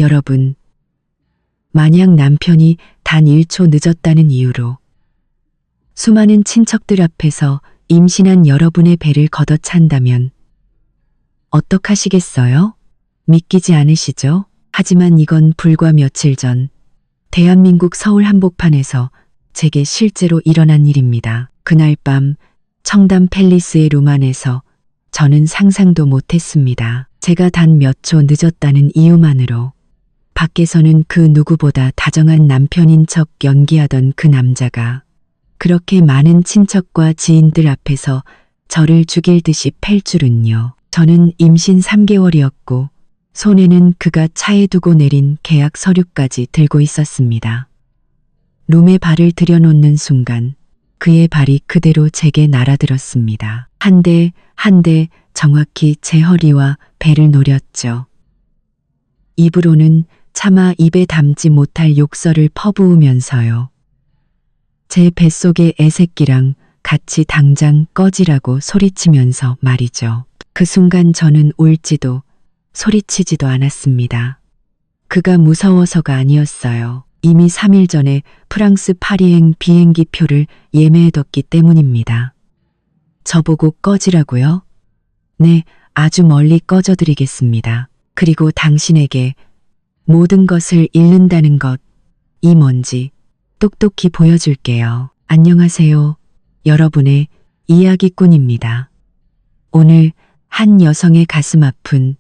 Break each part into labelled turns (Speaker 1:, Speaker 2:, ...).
Speaker 1: 여러분, 만약 남편이 단 1초 늦었다는 이유로 수많은 친척들 앞에서 임신한 여러분의 배를 걷어찬다면 어떡하시겠어요? 믿기지 않으시죠? 하지만 이건 불과 며칠 전 대한민국 서울 한복판에서 제게 실제로 일어난 일입니다. 그날 밤 청담 팰리스의 룸 안에서 저는 상상도 못했습니다. 제가 단 몇 초 늦었다는 이유만으로 밖에서는 그 누구보다 다정한 남편인 척 연기하던 그 남자가 그렇게 많은 친척과 지인들 앞에서 저를 죽일 듯이 팰 줄은요. 저는 임신 3개월이었고 손에는 그가 차에 두고 내린 계약 서류까지 들고 있었습니다. 룸에 발을 들여놓는 순간 그의 발이 그대로 제게 날아들었습니다. 한 대 한 대 정확히 제 허리와 배를 노렸죠. 입으로는 차마 입에 담지 못할 욕설을 퍼부으면서요. 제 뱃속의 애새끼랑 같이 당장 꺼지라고 소리치면서 말이죠. 그 순간 저는 울지도 소리치지도 않았습니다. 그가 무서워서가 아니었어요. 이미 3일 전에 프랑스 파리행 비행기 표를 예매해뒀기 때문입니다. 저보고 꺼지라고요? 네, 아주 멀리 꺼져드리겠습니다. 그리고 당신에게 모든 것을 잃는다는 것, 이 뭔지 똑똑히 보여줄게요. 안녕하세요. 여러분의 이야기꾼입니다. 오늘 한 여성의 가슴 아픈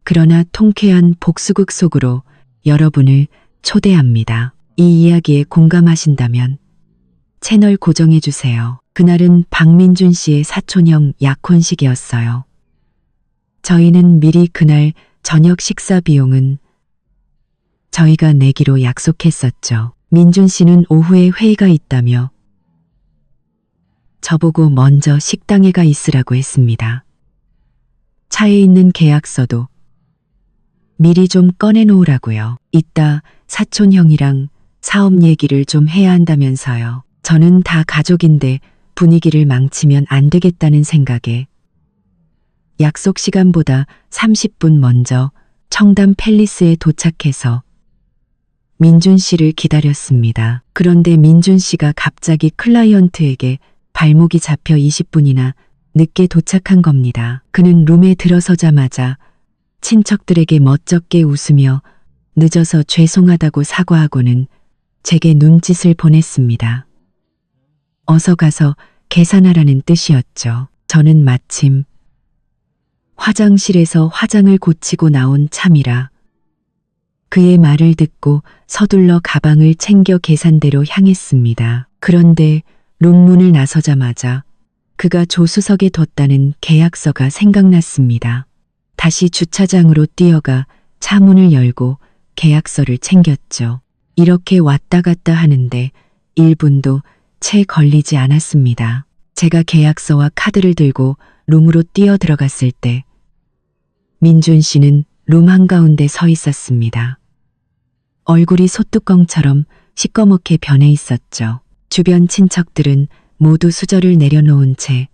Speaker 1: 그러나 통쾌한 복수극 속으로 여러분을 초대합니다. 이 이야기에 공감하신다면 채널 고정해주세요. 그날은 박민준 씨의 사촌형 약혼식이었어요. 저희는 미리 그날 저녁 식사 비용은 저희가 내기로 약속했었죠. 민준 씨는 오후에 회의가 있다며 저보고 먼저 식당에 가 있으라고 했습니다. 차에 있는 계약서도 미리 좀 꺼내놓으라고요. 이따 사촌형이랑 사업 얘기를 좀 해야 한다면서요. 저는 다 가족인데 분위기를 망치면 안 되겠다는 생각에 약속 시간보다 30분 먼저 청담 팰리스에 도착해서 민준 씨를 기다렸습니다. 그런데 민준 씨가 갑자기 클라이언트에게 발목이 잡혀 20분이나 늦게 도착한 겁니다. 그는 룸에 들어서자마자 친척들에게 멋쩍게 웃으며 늦어서 죄송하다고 사과하고는 제게 눈짓을 보냈습니다. 어서 가서 계산하라는 뜻이었죠. 저는 마침 화장실에서 화장을 고치고 나온 참이라 그의 말을 듣고 서둘러 가방을 챙겨 계산대로 향했습니다. 그런데 룸문을 나서자마자 그가 조수석에 뒀다는 계약서가 생각났습니다. 다시 주차장으로 뛰어가 차 문을 열고 계약서를 챙겼죠. 이렇게 왔다 갔다 하는데 1분도 채 걸리지 않았습니다. 제가 계약서와 카드를 들고 룸으로 뛰어 들어갔을 때 민준 씨는 룸 한가운데 서 있었습니다. 얼굴이 소뚜껑처럼 시꺼멓게 변해 있었죠. 주변 친척들은 모두 수저를 내려놓은 채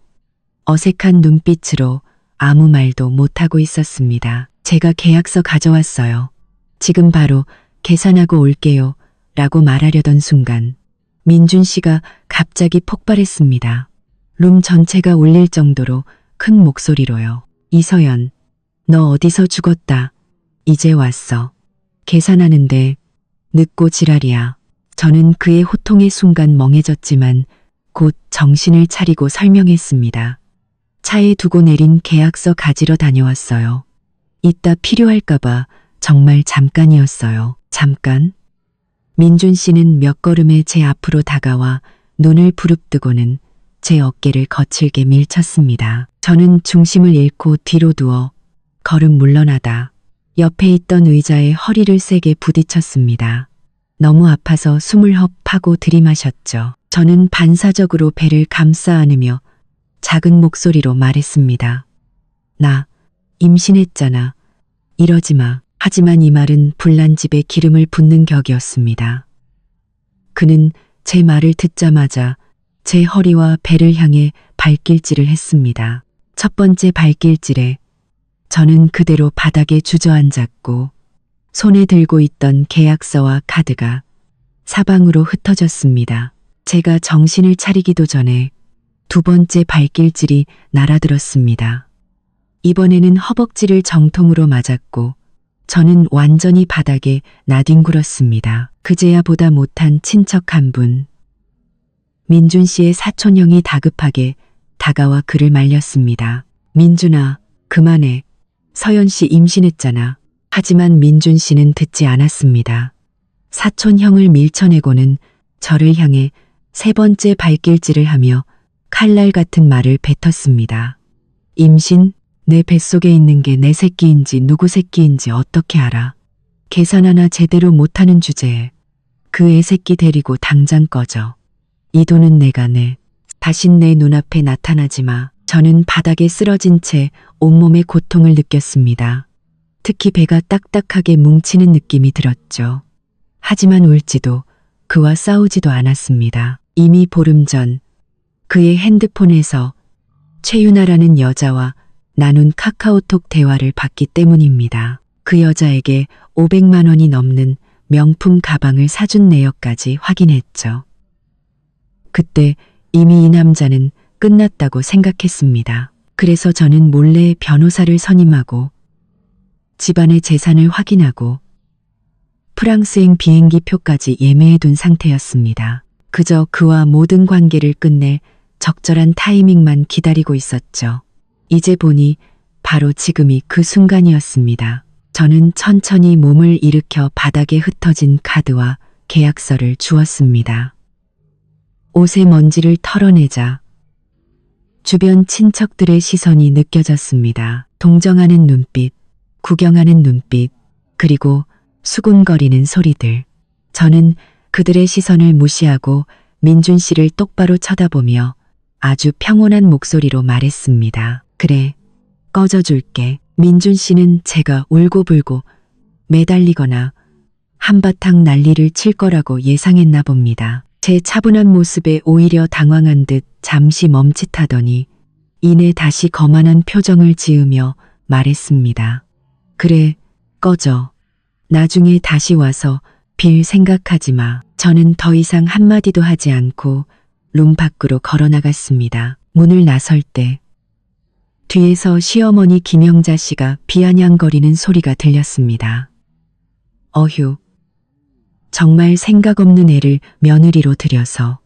Speaker 1: 어색한 눈빛으로 아무 말도 못하고 있었습니다. 제가 계약서 가져왔어요. 지금 바로 계산하고 올게요. 라고 말하려던 순간 민준 씨가 갑자기 폭발했습니다. 룸 전체가 울릴 정도로 큰 목소리로요. 이서연, 너 어디서 죽었다. 이제 왔어. 계산하는데 늦고 지랄이야. 저는 그의 호통의 순간 멍해졌지만 곧 정신을 차리고 설명했습니다. 차에 두고 내린 계약서 가지러 다녀왔어요. 이따 필요할까봐 정말 잠깐이었어요. 잠깐? 민준 씨는 몇 걸음에 제 앞으로 다가와 눈을 부릅뜨고는 제 어깨를 거칠게 밀쳤습니다. 저는 중심을 잃고 뒤로 누워 걸음 물러나다 옆에 있던 의자에 허리를 세게 부딪혔습니다. 너무 아파서 숨을 헙하고 들이마셨죠. 저는 반사적으로 배를 감싸 안으며 작은 목소리로 말했습니다. 나 임신했잖아. 이러지 마. 하지만 이 말은 불난 집에 기름을 붓는 격이었습니다. 그는 제 말을 듣자마자 제 허리와 배를 향해 발길질을 했습니다. 첫 번째 발길질에 저는 그대로 바닥에 주저앉았고 손에 들고 있던 계약서와 카드가 사방으로 흩어졌습니다. 제가 정신을 차리기도 전에 두 번째 발길질이 날아들었습니다. 이번에는 허벅지를 정통으로 맞았고 저는 완전히 바닥에 나뒹굴었습니다. 그제야 보다 못한 친척 한 분. 민준 씨의 사촌형이 다급하게 다가와 그를 말렸습니다. 민준아, 그만해. 서연 씨 임신했잖아. 하지만 민준 씨는 듣지 않았습니다. 사촌형을 밀쳐내고는 저를 향해 세 번째 발길질을 하며 칼날 같은 말을 뱉었습니다. 임신? 내 뱃속에 있는 게 내 새끼인지 누구 새끼인지 어떻게 알아? 계산 하나 제대로 못하는 주제에 그 애새끼 데리고 당장 꺼져. 이 돈은 내가 내. 다신 내 눈앞에 나타나지 마. 저는 바닥에 쓰러진 채 온몸의 고통을 느꼈습니다. 특히 배가 딱딱하게 뭉치는 느낌이 들었죠. 하지만 울지도 그와 싸우지도 않았습니다. 이미 보름 전 그의 핸드폰에서 최유나라는 여자와 나눈 카카오톡 대화를 봤기 때문입니다. 그 여자에게 500만 원이 넘는 명품 가방을 사준 내역까지 확인했죠. 그때 이미 이 남자는 끝났다고 생각했습니다. 그래서 저는 몰래 변호사를 선임하고 집안의 재산을 확인하고 프랑스행 비행기 표까지 예매해둔 상태였습니다. 그저 그와 모든 관계를 끝낼 적절한 타이밍만 기다리고 있었죠. 이제 보니 바로 지금이 그 순간이었습니다. 저는 천천히 몸을 일으켜 바닥에 흩어진 카드와 계약서를 주웠습니다. 옷의 먼지를 털어내자 주변 친척들의 시선이 느껴졌습니다. 동정하는 눈빛, 구경하는 눈빛, 그리고 수군거리는 소리들. 저는 그들의 시선을 무시하고 민준 씨를 똑바로 쳐다보며 아주 평온한 목소리로 말했습니다. 그래, 꺼져줄게. 민준 씨는 제가 울고불고 매달리거나 한바탕 난리를 칠 거라고 예상했나 봅니다. 제 차분한 모습에 오히려 당황한 듯 잠시 멈칫하더니 이내 다시 거만한 표정을 지으며 말했습니다. 그래, 꺼져. 나중에 다시 와서 빌 생각하지 마. 저는 더 이상 한마디도 하지 않고 룸 밖으로 걸어나갔습니다. 문을 나설 때 뒤에서 시어머니 김영자 씨가 비아냥거리는 소리가 들렸습니다. 어휴, 정말 생각 없는 애를 며느리로 들여서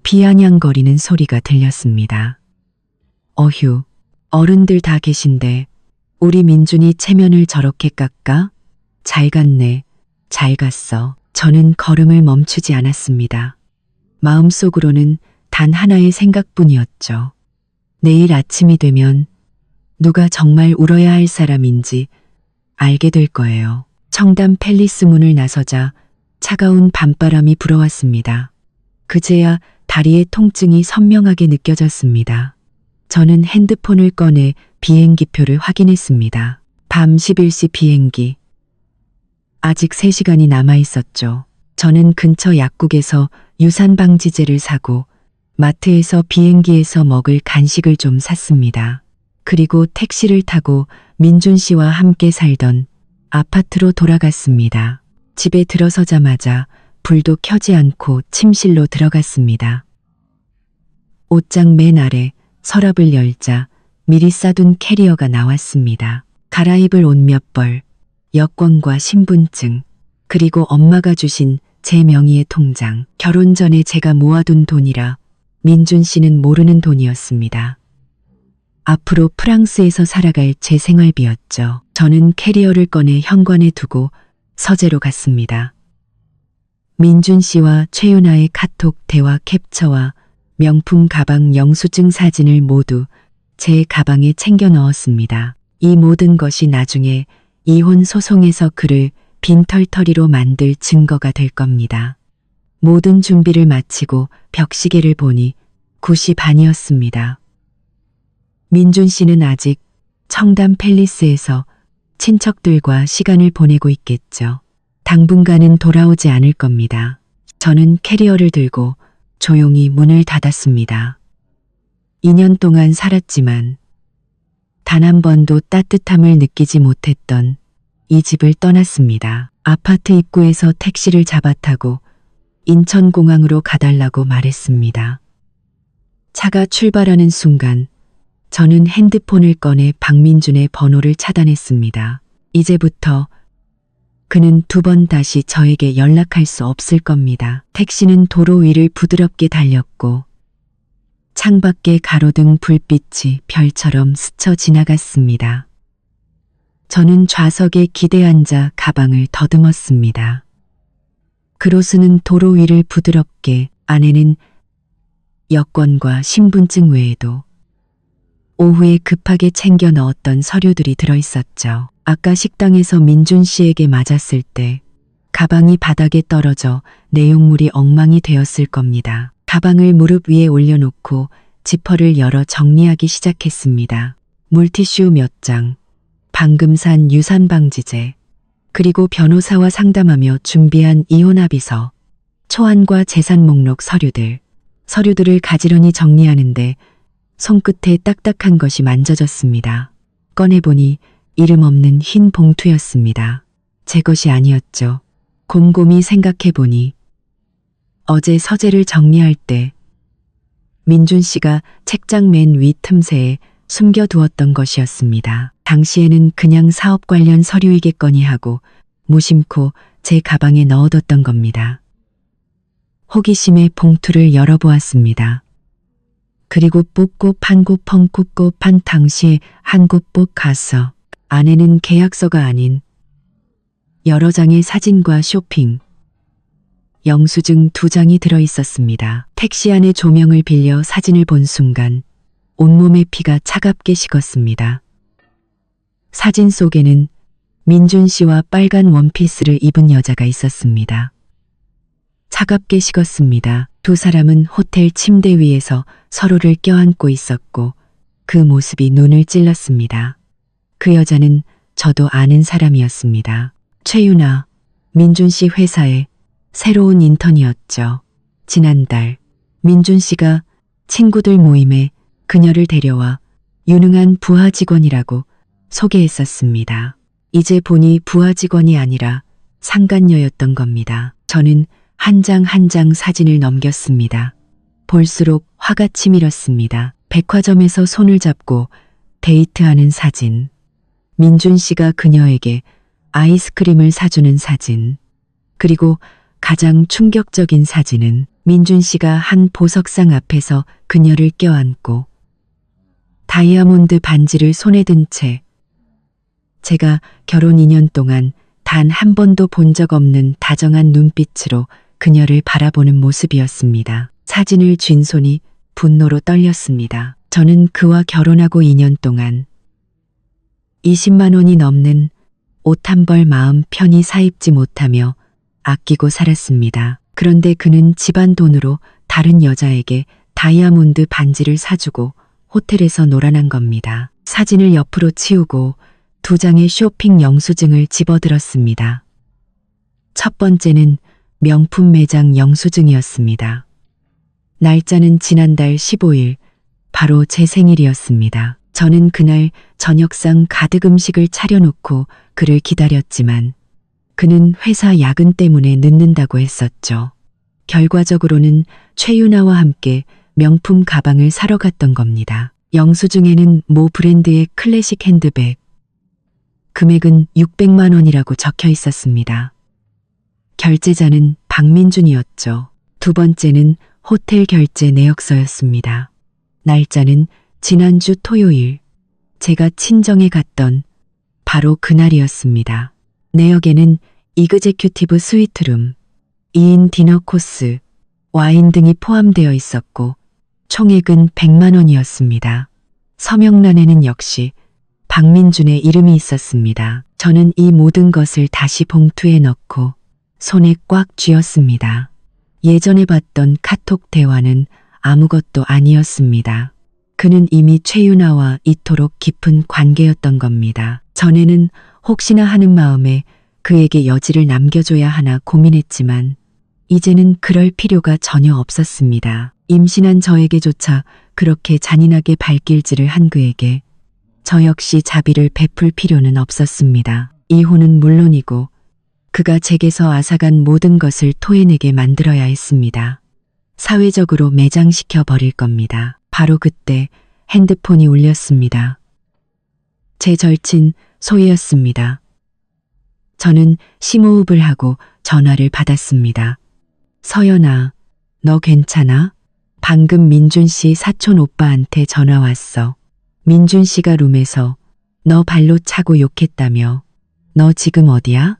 Speaker 1: 비아냥거리는 소리가 들렸습니다. 어휴, 어른들 다 계신데 우리 민준이 체면을 저렇게 깎아? 잘 갔네, 잘 갔어. 저는 걸음을 멈추지 않았습니다. 마음속으로는 단 하나의 생각뿐이었죠. 내일 아침이 되면 누가 정말 울어야 할 사람인지 알게 될 거예요. 청담 팰리스 문을 나서자 차가운 밤바람이 불어왔습니다. 그제야 다리의 통증이 선명하게 느껴졌습니다. 저는 핸드폰을 꺼내 비행기표를 확인했습니다. 밤 11시 비행기. 아직 3시간이 남아 있었죠. 저는 근처 약국에서 유산방지제를 사고 마트에서 비행기에서 먹을 간식을 좀 샀습니다. 그리고 택시를 타고 민준 씨와 함께 살던 아파트로 돌아갔습니다. 집에 들어서자마자 불도 켜지 않고 침실로 들어갔습니다. 옷장 맨 아래 서랍을 열자 미리 싸둔 캐리어가 나왔습니다. 갈아입을 옷 몇 벌, 여권과 신분증, 그리고 엄마가 주신 제 명의의 통장. 결혼 전에 제가 모아둔 돈이라 민준 씨는 모르는 돈이었습니다. 앞으로 프랑스에서 살아갈 제 생활비였죠. 저는 캐리어를 꺼내 현관에 두고 서재로 갔습니다. 민준 씨와 최윤아의 카톡 대화 캡처와 명품 가방 영수증 사진을 모두 제 가방에 챙겨 넣었습니다. 이 모든 것이 나중에 이혼 소송에서 그를 빈털터리로 만들 증거가 될 겁니다. 모든 준비를 마치고 벽시계를 보니 9시 반이었습니다. 민준 씨는 아직 청담 팰리스에서 친척들과 시간을 보내고 있겠죠. 당분간은 돌아오지 않을 겁니다. 저는 캐리어를 들고 조용히 문을 닫았습니다. 2년 동안 살았지만 단 한 번도 따뜻함을 느끼지 못했던 이 집을 떠났습니다. 아파트 입구에서 택시를 잡아 타고 인천공항으로 가달라고 말했습니다. 차가 출발하는 순간 저는 핸드폰을 꺼내 박민준의 번호를 차단했습니다. 이제부터 그는 2번 다시 저에게 연락할 수 없을 겁니다. 택시는 도로 위를 부드럽게 달렸고 창밖에 가로등 불빛이 별처럼 스쳐 지나갔습니다. 저는 좌석에 기대 앉아 가방을 더듬었습니다. 그로수는 도로 위를 부드럽게, 안에는 여권과 신분증 외에도 오후에 급하게 챙겨 넣었던 서류들이 들어있었죠. 아까 식당에서 민준 씨에게 맞았을 때 가방이 바닥에 떨어져 내용물이 엉망이 되었을 겁니다. 가방을 무릎 위에 올려놓고 지퍼를 열어 정리하기 시작했습니다. 물티슈 몇 장, 방금 산 유산방지제, 그리고 변호사와 상담하며 준비한 이혼합의서, 초안과 재산 목록 서류들을 가지런히 정리하는데 손끝에 딱딱한 것이 만져졌습니다. 꺼내보니 이름 없는 흰 봉투였습니다. 제 것이 아니었죠. 곰곰이 생각해보니 어제 서재를 정리할 때 민준 씨가 책장 맨 위 틈새에 숨겨두었던 것이었습니다. 당시에는 그냥 사업 관련 서류이겠거니 하고 무심코 제 가방에 넣어뒀던 겁니다. 호기심에 봉투를 열어보았습니다. 그리고 뽑고 판고 펑쿠고 판 당시 한국복 가서 안에는 계약서가 아닌 여러 장의 사진과 쇼핑, 영수증 2장이 들어있었습니다. 택시 안에 조명을 빌려 사진을 본 순간 온몸의 피가 차갑게 식었습니다. 사진 속에는 민준 씨와 빨간 원피스를 입은 여자가 있었습니다. 차갑게 식었습니다. 2 사람은 호텔 침대 위에서 서로를 껴안고 있었고 그 모습이 눈을 찔렀습니다. 그 여자는 저도 아는 사람이었습니다. 최유나, 민준 씨 회사의 새로운 인턴이었죠. 지난달 민준 씨가 친구들 모임에 그녀를 데려와 유능한 부하 직원이라고 소개했었습니다. 이제 보니 부하 직원이 아니라 상간녀였던 겁니다. 저는 한 장 한 장 사진을 넘겼습니다. 볼수록 화가 치밀었습니다. 백화점에서 손을 잡고 데이트하는 사진, 민준 씨가 그녀에게 아이스크림을 사주는 사진, 그리고 가장 충격적인 사진은 민준 씨가 한 보석상 앞에서 그녀를 껴안고 다이아몬드 반지를 손에 든 채 제가 결혼 2년 동안 단 한 번도 본 적 없는 다정한 눈빛으로 그녀를 바라보는 모습이었습니다. 사진을 쥔 손이 분노로 떨렸습니다. 저는 그와 결혼하고 2년 동안 20만 원이 넘는 옷 한 벌 마음 편히 사입지 못하며 아끼고 살았습니다. 그런데 그는 집안 돈으로 다른 여자에게 다이아몬드 반지를 사주고 호텔에서 놀아난 겁니다. 사진을 옆으로 치우고 2장의 쇼핑 영수증을 집어들었습니다. 첫 번째는 명품 매장 영수증이었습니다. 날짜는 지난달 15일, 바로 제 생일이었습니다. 저는 그날 저녁상 가득 음식을 차려놓고 그를 기다렸지만 그는 회사 야근 때문에 늦는다고 했었죠. 결과적으로는 최유나와 함께 명품 가방을 사러 갔던 겁니다. 영수증에는 모 브랜드의 클래식 핸드백, 금액은 600만 원이라고 적혀 있었습니다. 결제자는 박민준이었죠. 2번째는 호텔 결제 내역서였습니다. 날짜는 지난주 토요일, 제가 친정에 갔던 바로 그날이었습니다. 내역에는 이그제큐티브 스위트룸, 2인 디너 코스, 와인 등이 포함되어 있었고 총액은 100만 원이었습니다. 서명란에는 역시 박민준의 이름이 있었습니다. 저는 이 모든 것을 다시 봉투에 넣고 손에 꽉 쥐었습니다. 예전에 봤던 카톡 대화는 아무것도 아니었습니다. 그는 이미 최유나와 이토록 깊은 관계였던 겁니다. 전에는 혹시나 하는 마음에 그에게 여지를 남겨줘야 하나 고민했지만 이제는 그럴 필요가 전혀 없었습니다. 임신한 저에게조차 그렇게 잔인하게 발길질을 한 그에게 저 역시 자비를 베풀 필요는 없었습니다. 이혼은 물론이고 그가 제게서 앗아간 모든 것을 토해내게 만들어야 했습니다. 사회적으로 매장시켜 버릴 겁니다. 바로 그때 핸드폰이 울렸습니다. 제 절친 소희였습니다. 저는 심호흡을 하고 전화를 받았습니다. 서연아, 너 괜찮아? 방금 민준 씨 사촌 오빠한테 전화 왔어. 민준 씨가 룸에서 너 발로 차고 욕했다며. 너 지금 어디야?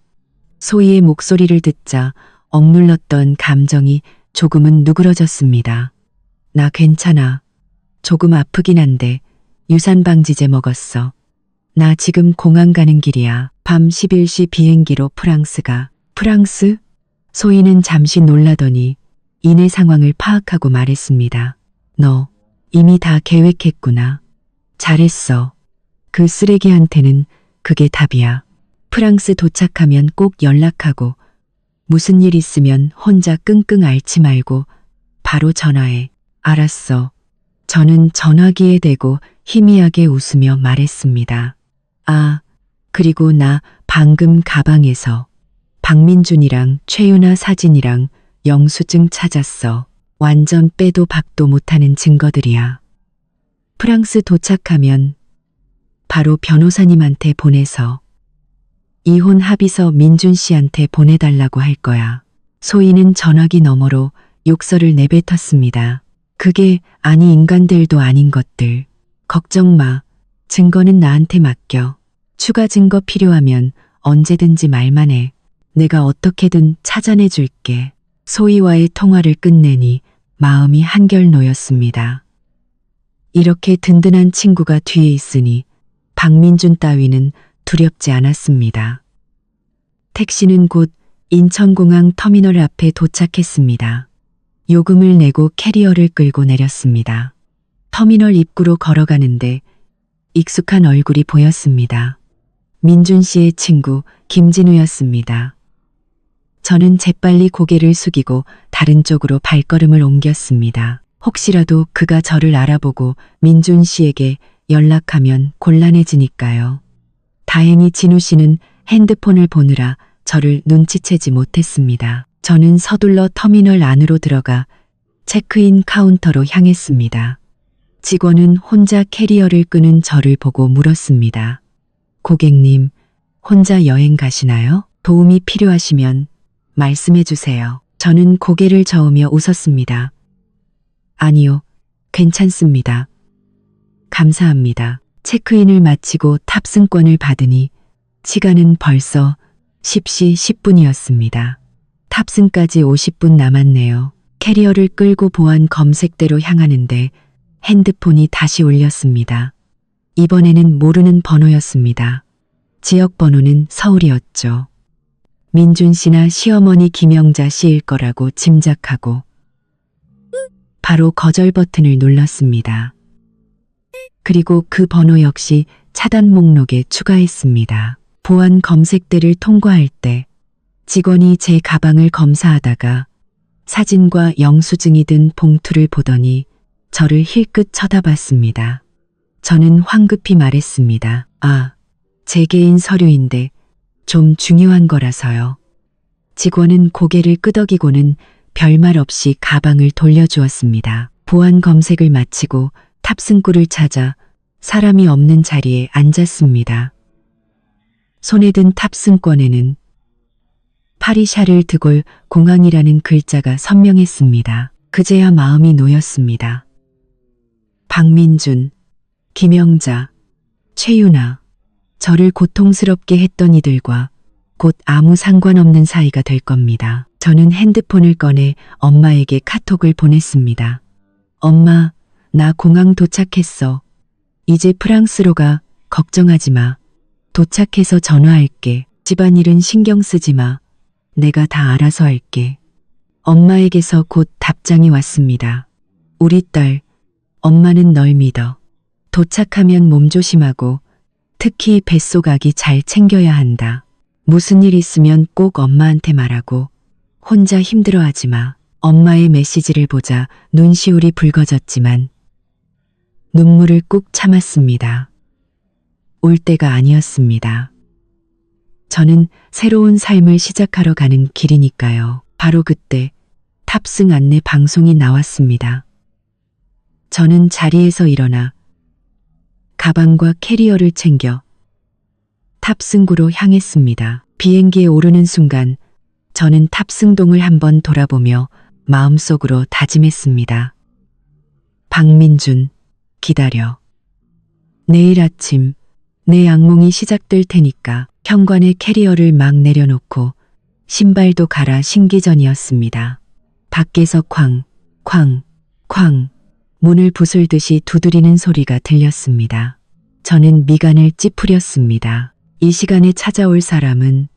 Speaker 1: 소희의 목소리를 듣자 억눌렀던 감정이 조금은 누그러졌습니다. 나 괜찮아. 조금 아프긴 한데 유산방지제 먹었어. 나 지금 공항 가는 길이야. 밤 11시 비행기로 프랑스가. 프랑스? 소희는 잠시 놀라더니 이내 상황을 파악하고 말했습니다. 너 이미 다 계획했구나. 잘했어. 그 쓰레기한테는 그게 답이야. 프랑스 도착하면 꼭 연락하고 무슨 일 있으면 혼자 끙끙 앓지 말고 바로 전화해. 알았어. 저는 전화기에 대고 희미하게 웃으며 말했습니다. 아, 그리고 나 방금 가방에서 박민준이랑 최유나 사진이랑 영수증 찾았어. 완전 빼도 박도 못하는 증거들이야. 프랑스 도착하면 바로 변호사님한테 보내서 이혼 합의서 민준 씨한테 보내달라고 할 거야. 소희는 전화기 너머로 욕설을 내뱉었습니다. 그게 아니 인간들도 아닌 것들. 걱정 마. 증거는 나한테 맡겨. 추가 증거 필요하면 언제든지 말만 해. 내가 어떻게든 찾아내 줄게. 소희와의 통화를 끝내니 마음이 한결 놓였습니다. 이렇게 든든한 친구가 뒤에 있으니 박민준 따위는 두렵지 않았습니다. 택시는 곧 인천공항 터미널 앞에 도착했습니다. 요금을 내고 캐리어를 끌고 내렸습니다. 터미널 입구로 걸어가는데 익숙한 얼굴이 보였습니다. 민준 씨의 친구 김진우였습니다. 저는 재빨리 고개를 숙이고 다른 쪽으로 발걸음을 옮겼습니다. 혹시라도 그가 저를 알아보고 민준 씨에게 연락하면 곤란해지니까요. 다행히 진우 씨는 핸드폰을 보느라 저를 눈치채지 못했습니다. 저는 서둘러 터미널 안으로 들어가 체크인 카운터로 향했습니다. 직원은 혼자 캐리어를 끄는 저를 보고 물었습니다. 고객님, 혼자 여행 가시나요? 도움이 필요하시면 말씀해 주세요. 저는 고개를 저으며 웃었습니다. 아니요, 괜찮습니다. 감사합니다. 체크인을 마치고 탑승권을 받으니 시간은 벌써 10시 10분이었습니다. 탑승까지 50분 남았네요. 캐리어를 끌고 보안 검색대로 향하는데 핸드폰이 다시 울렸습니다. 이번에는 모르는 번호였습니다. 지역 번호는 서울이었죠. 민준 씨나 시어머니 김영자 씨일 거라고 짐작하고 바로 거절 버튼을 눌렀습니다. 그리고 그 번호 역시 차단 목록에 추가했습니다. 보안 검색대를 통과할 때 직원이 제 가방을 검사하다가 사진과 영수증이 든 봉투를 보더니 저를 힐끗 쳐다봤습니다. 저는 황급히 말했습니다. 아, 제 개인 서류인데 좀 중요한 거라서요. 직원은 고개를 끄덕이고는 별말 없이 가방을 돌려주었습니다. 보안 검색을 마치고 탑승구를 찾아 사람이 없는 자리에 앉았습니다. 손에 든 탑승권에는 파리샤를 드골 공항이라는 글자가 선명했습니다. 그제야 마음이 놓였습니다. 박민준, 김영자, 최유나, 저를 고통스럽게 했던 이들과 곧 아무 상관없는 사이가 될 겁니다. 저는 핸드폰을 꺼내 엄마에게 카톡을 보냈습니다. 엄마, 나 공항 도착했어. 이제 프랑스로 가. 걱정하지 마. 도착해서 전화할게. 집안일은 신경 쓰지 마. 내가 다 알아서 할게. 엄마에게서 곧 답장이 왔습니다. 우리 딸, 엄마는 널 믿어. 도착하면 몸 조심하고 특히 뱃속 아기 잘 챙겨야 한다. 무슨 일 있으면 꼭 엄마한테 말하고 혼자 힘들어하지 마. 엄마의 메시지를 보자 눈시울이 붉어졌지만 눈물을 꾹 참았습니다. 울 때가 아니었습니다. 저는 새로운 삶을 시작하러 가는 길이니까요. 바로 그때 탑승 안내 방송이 나왔습니다. 저는 자리에서 일어나 가방과 캐리어를 챙겨 탑승구로 향했습니다. 비행기에 오르는 순간 저는 탑승동을 한번 돌아보며 마음속으로 다짐했습니다. 박민준, 기다려. 내일 아침 내 악몽이 시작될 테니까. 현관에 캐리어를 막 내려놓고 신발도 갈아 신기 전이었습니다. 밖에서 쾅, 쾅, 쾅 문을 부술듯이 두드리는 소리가 들렸습니다. 저는 미간을 찌푸렸습니다. 이 시간에 찾아올 사람은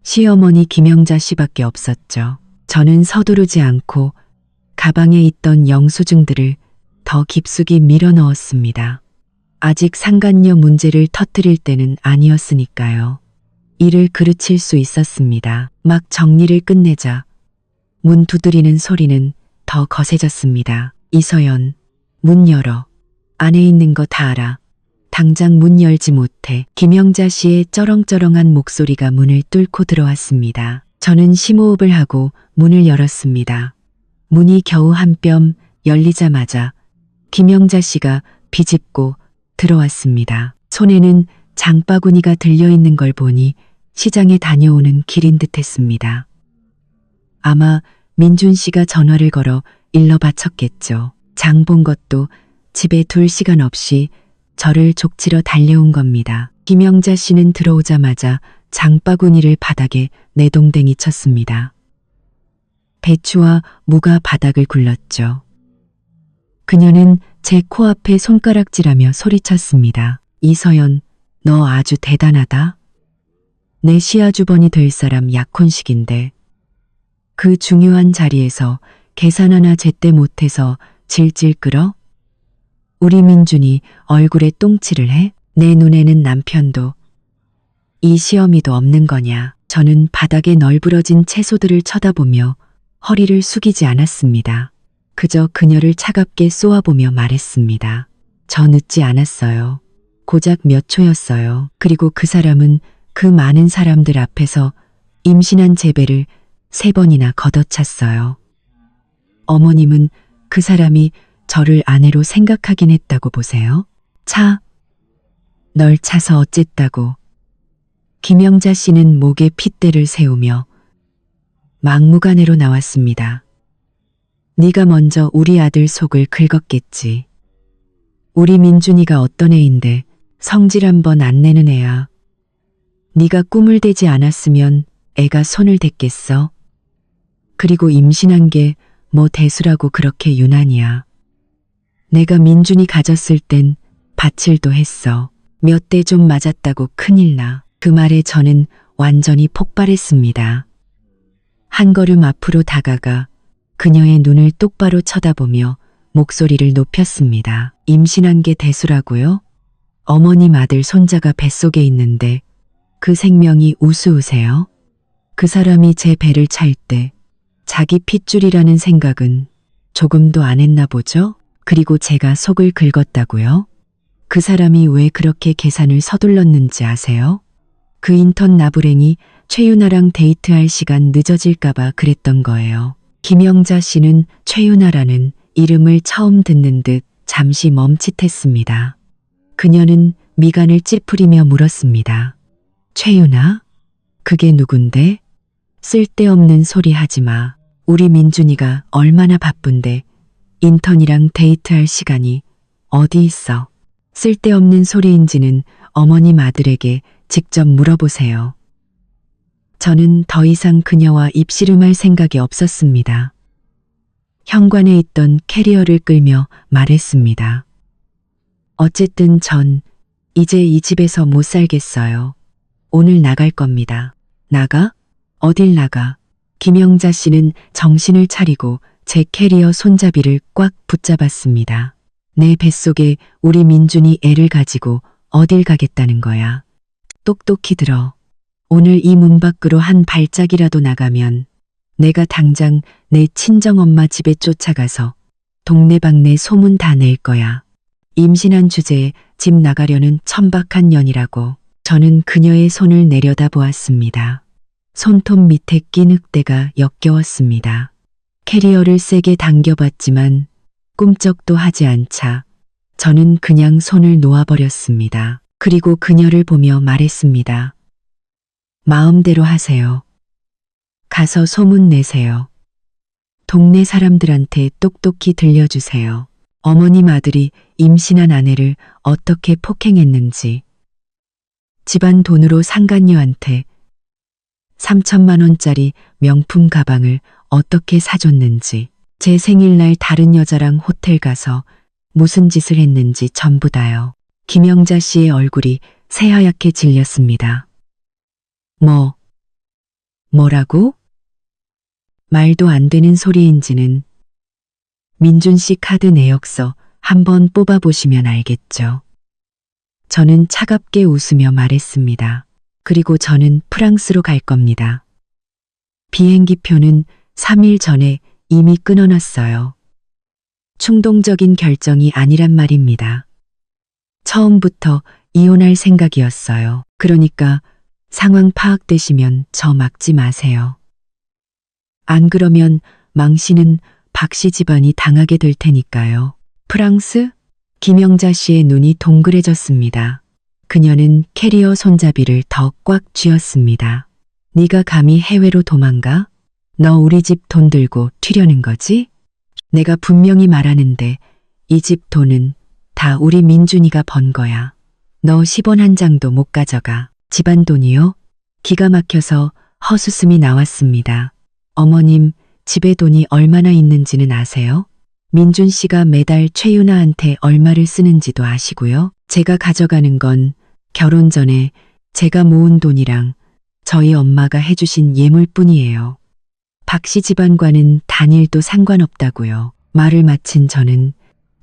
Speaker 1: 시어머니 김영자 씨밖에 없었죠. 저는 서두르지 않고 가방에 있던 영수증들을 더 깊숙이 밀어 넣었습니다. 아직 상간녀 문제를 터뜨릴 때는 아니었으니까요. 일을 그르칠 수 있었습니다. 막 정리를 끝내자 문 두드리는 소리는 더 거세졌습니다. 이서연, 문 열어. 안에 있는 거 다 알아. 당장 문 열지 못해. 김영자 씨의 쩌렁쩌렁한 목소리가 문을 뚫고 들어왔습니다. 저는 심호흡을 하고 문을 열었습니다. 문이 겨우 한 뼘 열리자마자 김영자 씨가 비집고 들어왔습니다. 손에는 장바구니가 들려있는 걸 보니 시장에 다녀오는 길인 듯 했습니다. 아마 민준 씨가 전화를 걸어 일러 바쳤겠죠. 장 본 것도 집에 둘 시간 없이 저를 족치러 달려온 겁니다. 김영자 씨는 들어오자마자 장바구니를 바닥에 내동댕이 쳤습니다. 배추와 무가 바닥을 굴렀죠. 그녀는 제 코앞에 손가락질하며 소리쳤습니다. 이서연, 너 아주 대단하다. 내 시아주번이 될 사람 약혼식인데 그 중요한 자리에서 계산 하나 제때 못해서 질질 끌어? 우리 민준이 얼굴에 똥칠을 해? 내 눈에는 남편도 이 시어미도 없는 거냐. 저는 바닥에 널브러진 채소들을 쳐다보며 허리를 숙이지 않았습니다. 그저 그녀를 차갑게 쏘아보며 말했습니다. 저 늦지 않았어요. 고작 몇 초였어요. 그리고 그 사람은 그 많은 사람들 앞에서 임신한 제 배를 3번이나 걷어찼어요. 어머님은 그 사람이 저를 아내로 생각하긴 했다고 보세요. 널 차서 어쨌다고. 김영자 씨는 목에 핏대를 세우며 막무가내로 나왔습니다. 네가 먼저 우리 아들 속을 긁었겠지. 우리 민준이가 어떤 애인데 성질 한번 안 내는 애야. 네가 꿈을 대지 않았으면 애가 손을 댔겠어. 그리고 임신한 게 뭐 대수라고 그렇게 유난이야. 내가 민준이 가졌을 땐 바칠도 했어. 몇 대 좀 맞았다고 큰일 나. 그 말에 저는 완전히 폭발했습니다. 한 걸음 앞으로 다가가 그녀의 눈을 똑바로 쳐다보며 목소리를 높였습니다. 임신한 게 대수라고요? 어머님 아들 손자가 뱃속에 있는데 그 생명이 우스우세요? 그 사람이 제 배를 찰 때 자기 핏줄이라는 생각은 조금도 안 했나 보죠? 그리고 제가 속을 긁었다고요? 그 사람이 왜 그렇게 계산을 서둘렀는지 아세요? 그 인턴 나부랭이 최윤아랑 데이트할 시간 늦어질까봐 그랬던 거예요. 김영자 씨는 최윤아라는 이름을 처음 듣는 듯 잠시 멈칫했습니다. 그녀는 미간을 찌푸리며 물었습니다. 최윤아? 그게 누군데? 쓸데없는 소리 하지 마. 우리 민준이가 얼마나 바쁜데 인턴이랑 데이트할 시간이 어디 있어. 쓸데없는 소리인지는 어머님 아들에게 직접 물어보세요. 저는 더 이상 그녀와 입씨름할 생각이 없었습니다. 현관에 있던 캐리어를 끌며 말했습니다. 어쨌든 전 이제 이 집에서 못 살겠어요. 오늘 나갈 겁니다. 나가? 어딜 나가? 김영자 씨는 정신을 차리고 제 캐리어 손잡이를 꽉 붙잡았습니다. 내 뱃속에 우리 민준이 애를 가지고 어딜 가겠다는 거야. 똑똑히 들어. 오늘 이 문 밖으로 한 발짝이라도 나가면 내가 당장 내 친정엄마 집에 쫓아가서 동네방네 소문 다 낼 거야. 임신한 주제에 집 나가려는 천박한 년이라고. 저는 그녀의 손을 내려다 보았습니다. 손톱 밑에 낀 늑대가 역겨웠습니다. 캐리어를 세게 당겨봤지만 꿈쩍도 하지 않자 저는 그냥 손을 놓아버렸습니다. 그리고 그녀를 보며 말했습니다. 마음대로 하세요. 가서 소문 내세요. 동네 사람들한테 똑똑히 들려주세요. 어머님 아들이 임신한 아내를 어떻게 폭행했는지, 집안 돈으로 상간녀한테 3천만 원짜리 명품 가방을 어떻게 사줬는지, 제 생일날 다른 여자랑 호텔 가서 무슨 짓을 했는지 전부 다요. 김영자 씨의 얼굴이 새하얗게 질렸습니다. 뭐라고? 말도 안 되는 소리인지는 민준 씨 카드 내역서 한번 뽑아보시면 알겠죠. 저는 차갑게 웃으며 말했습니다. 그리고 저는 프랑스로 갈 겁니다. 비행기표는 3일 전에 이미 끊어놨어요. 충동적인 결정이 아니란 말입니다. 처음부터 이혼할 생각이었어요. 그러니까 상황 파악되시면 저 막지 마세요. 안 그러면 망 씨는 박 씨 집안이 당하게 될 테니까요. 프랑스? 김영자 씨의 눈이 동그래졌습니다. 그녀는 캐리어 손잡이를 더 꽉 쥐었습니다. 네가 감히 해외로 도망가? 너 우리 집 돈 들고 튀려는 거지? 내가 분명히 말하는데 이 집 돈은 다 우리 민준이가 번 거야. 너 10원 한 장도 못 가져가. 집안 돈이요? 기가 막혀서 헛웃음이 나왔습니다. 어머님, 집에 돈이 얼마나 있는지는 아세요? 민준 씨가 매달 최윤아한테 얼마를 쓰는지도 아시고요. 제가 가져가는 건 결혼 전에 제가 모은 돈이랑 저희 엄마가 해주신 예물뿐이에요. 박 씨 집안과는 단일도 상관없다고요. 말을 마친 저는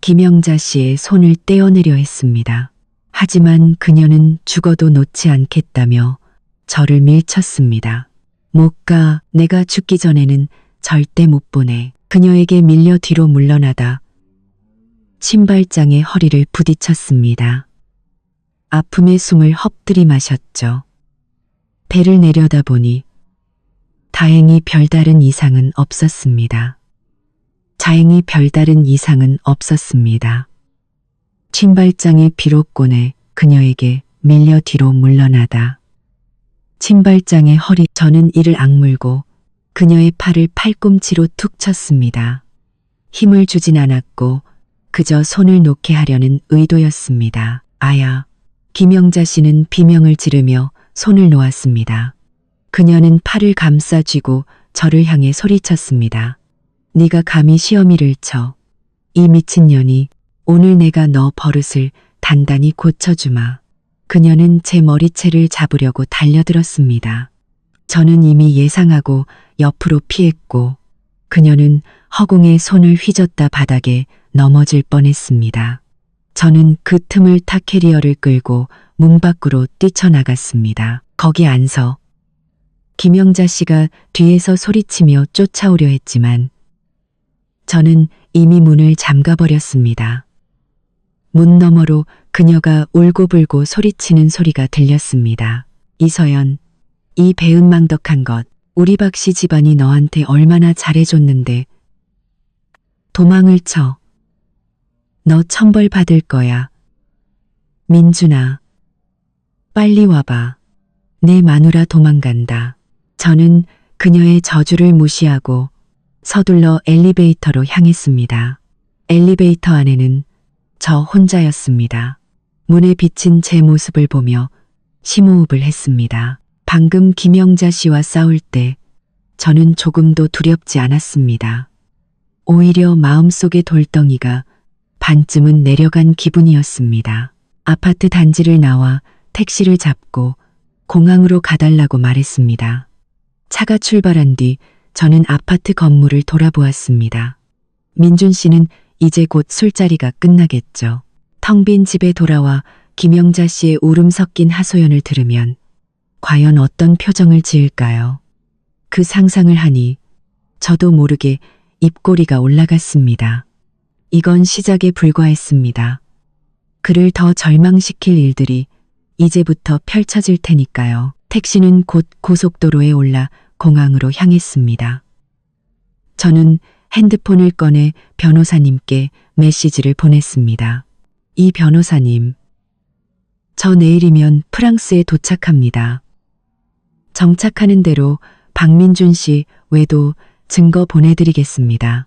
Speaker 1: 김영자 씨의 손을 떼어내려 했습니다. 하지만 그녀는 죽어도 놓지 않겠다며 저를 밀쳤습니다. 못 가, 내가 죽기 전에는 절대 못 보내. 그녀에게 밀려 뒤로 물러나다 신발장에 허리를 부딪혔습니다. 아픔의 숨을 헛들이 마셨죠. 배를 내려다보니 다행히 별다른 이상은 없었습니다. 신발장에 비록 꺼내 그녀에게 밀려 뒤로 물러나다 신발장의 허리, 저는 이를 악물고 그녀의 팔을 팔꿈치로 툭 쳤습니다. 힘을 주진 않았고 그저 손을 놓게 하려는 의도였습니다. 아야. 김영자 씨는 비명을 지르며 손을 놓았습니다. 그녀는 팔을 감싸 쥐고 저를 향해 소리쳤습니다. 네가 감히 시어미를 쳐. 이 미친년이. 오늘 내가 너 버릇을 단단히 고쳐주마. 그녀는 제 머리채를 잡으려고 달려들었습니다. 저는 이미 예상하고 옆으로 피했고 그녀는 허공에 손을 휘젓다 바닥에 넘어질 뻔했습니다. 저는 그 틈을 타 캐리어를 끌고 문 밖으로 뛰쳐나갔습니다. 거기 안 서. 김영자 씨가 뒤에서 소리치며 쫓아오려 했지만 저는 이미 문을 잠가버렸습니다. 문 너머로 그녀가 울고불고 소리치는 소리가 들렸습니다. 이서연, 이 배은망덕한 것, 우리 박 씨 집안이 너한테 얼마나 잘해줬는데 도망을 쳐. 너 천벌 받을 거야. 민준아, 빨리 와봐. 내 마누라 도망간다. 저는 그녀의 저주를 무시하고 서둘러 엘리베이터로 향했습니다. 엘리베이터 안에는 저 혼자였습니다. 문에 비친 제 모습을 보며 심호흡을 했습니다. 방금 김영자 씨와 싸울 때 저는 조금도 두렵지 않았습니다. 오히려 마음속의 돌덩이가 반쯤은 내려간 기분이었습니다. 아파트 단지를 나와 택시를 잡고 공항으로 가달라고 말했습니다. 차가 출발한 뒤 저는 아파트 건물을 돌아보았습니다. 민준 씨는 이제 곧 술자리가 끝나겠죠. 텅 빈 집에 돌아와 김영자 씨의 울음 섞인 하소연을 들으면 과연 어떤 표정을 지을까요? 그 상상을 하니 저도 모르게 입꼬리가 올라갔습니다. 이건 시작에 불과했습니다. 그를 더 절망시킬 일들이 이제부터 펼쳐질 테니까요. 택시는 곧 고속도로에 올라 공항으로 향했습니다. 저는 핸드폰을 꺼내 변호사님께 메시지를 보냈습니다. 이 변호사님, 저 내일이면 프랑스에 도착합니다. 정착하는 대로 박민준 씨 외도 증거 보내드리겠습니다.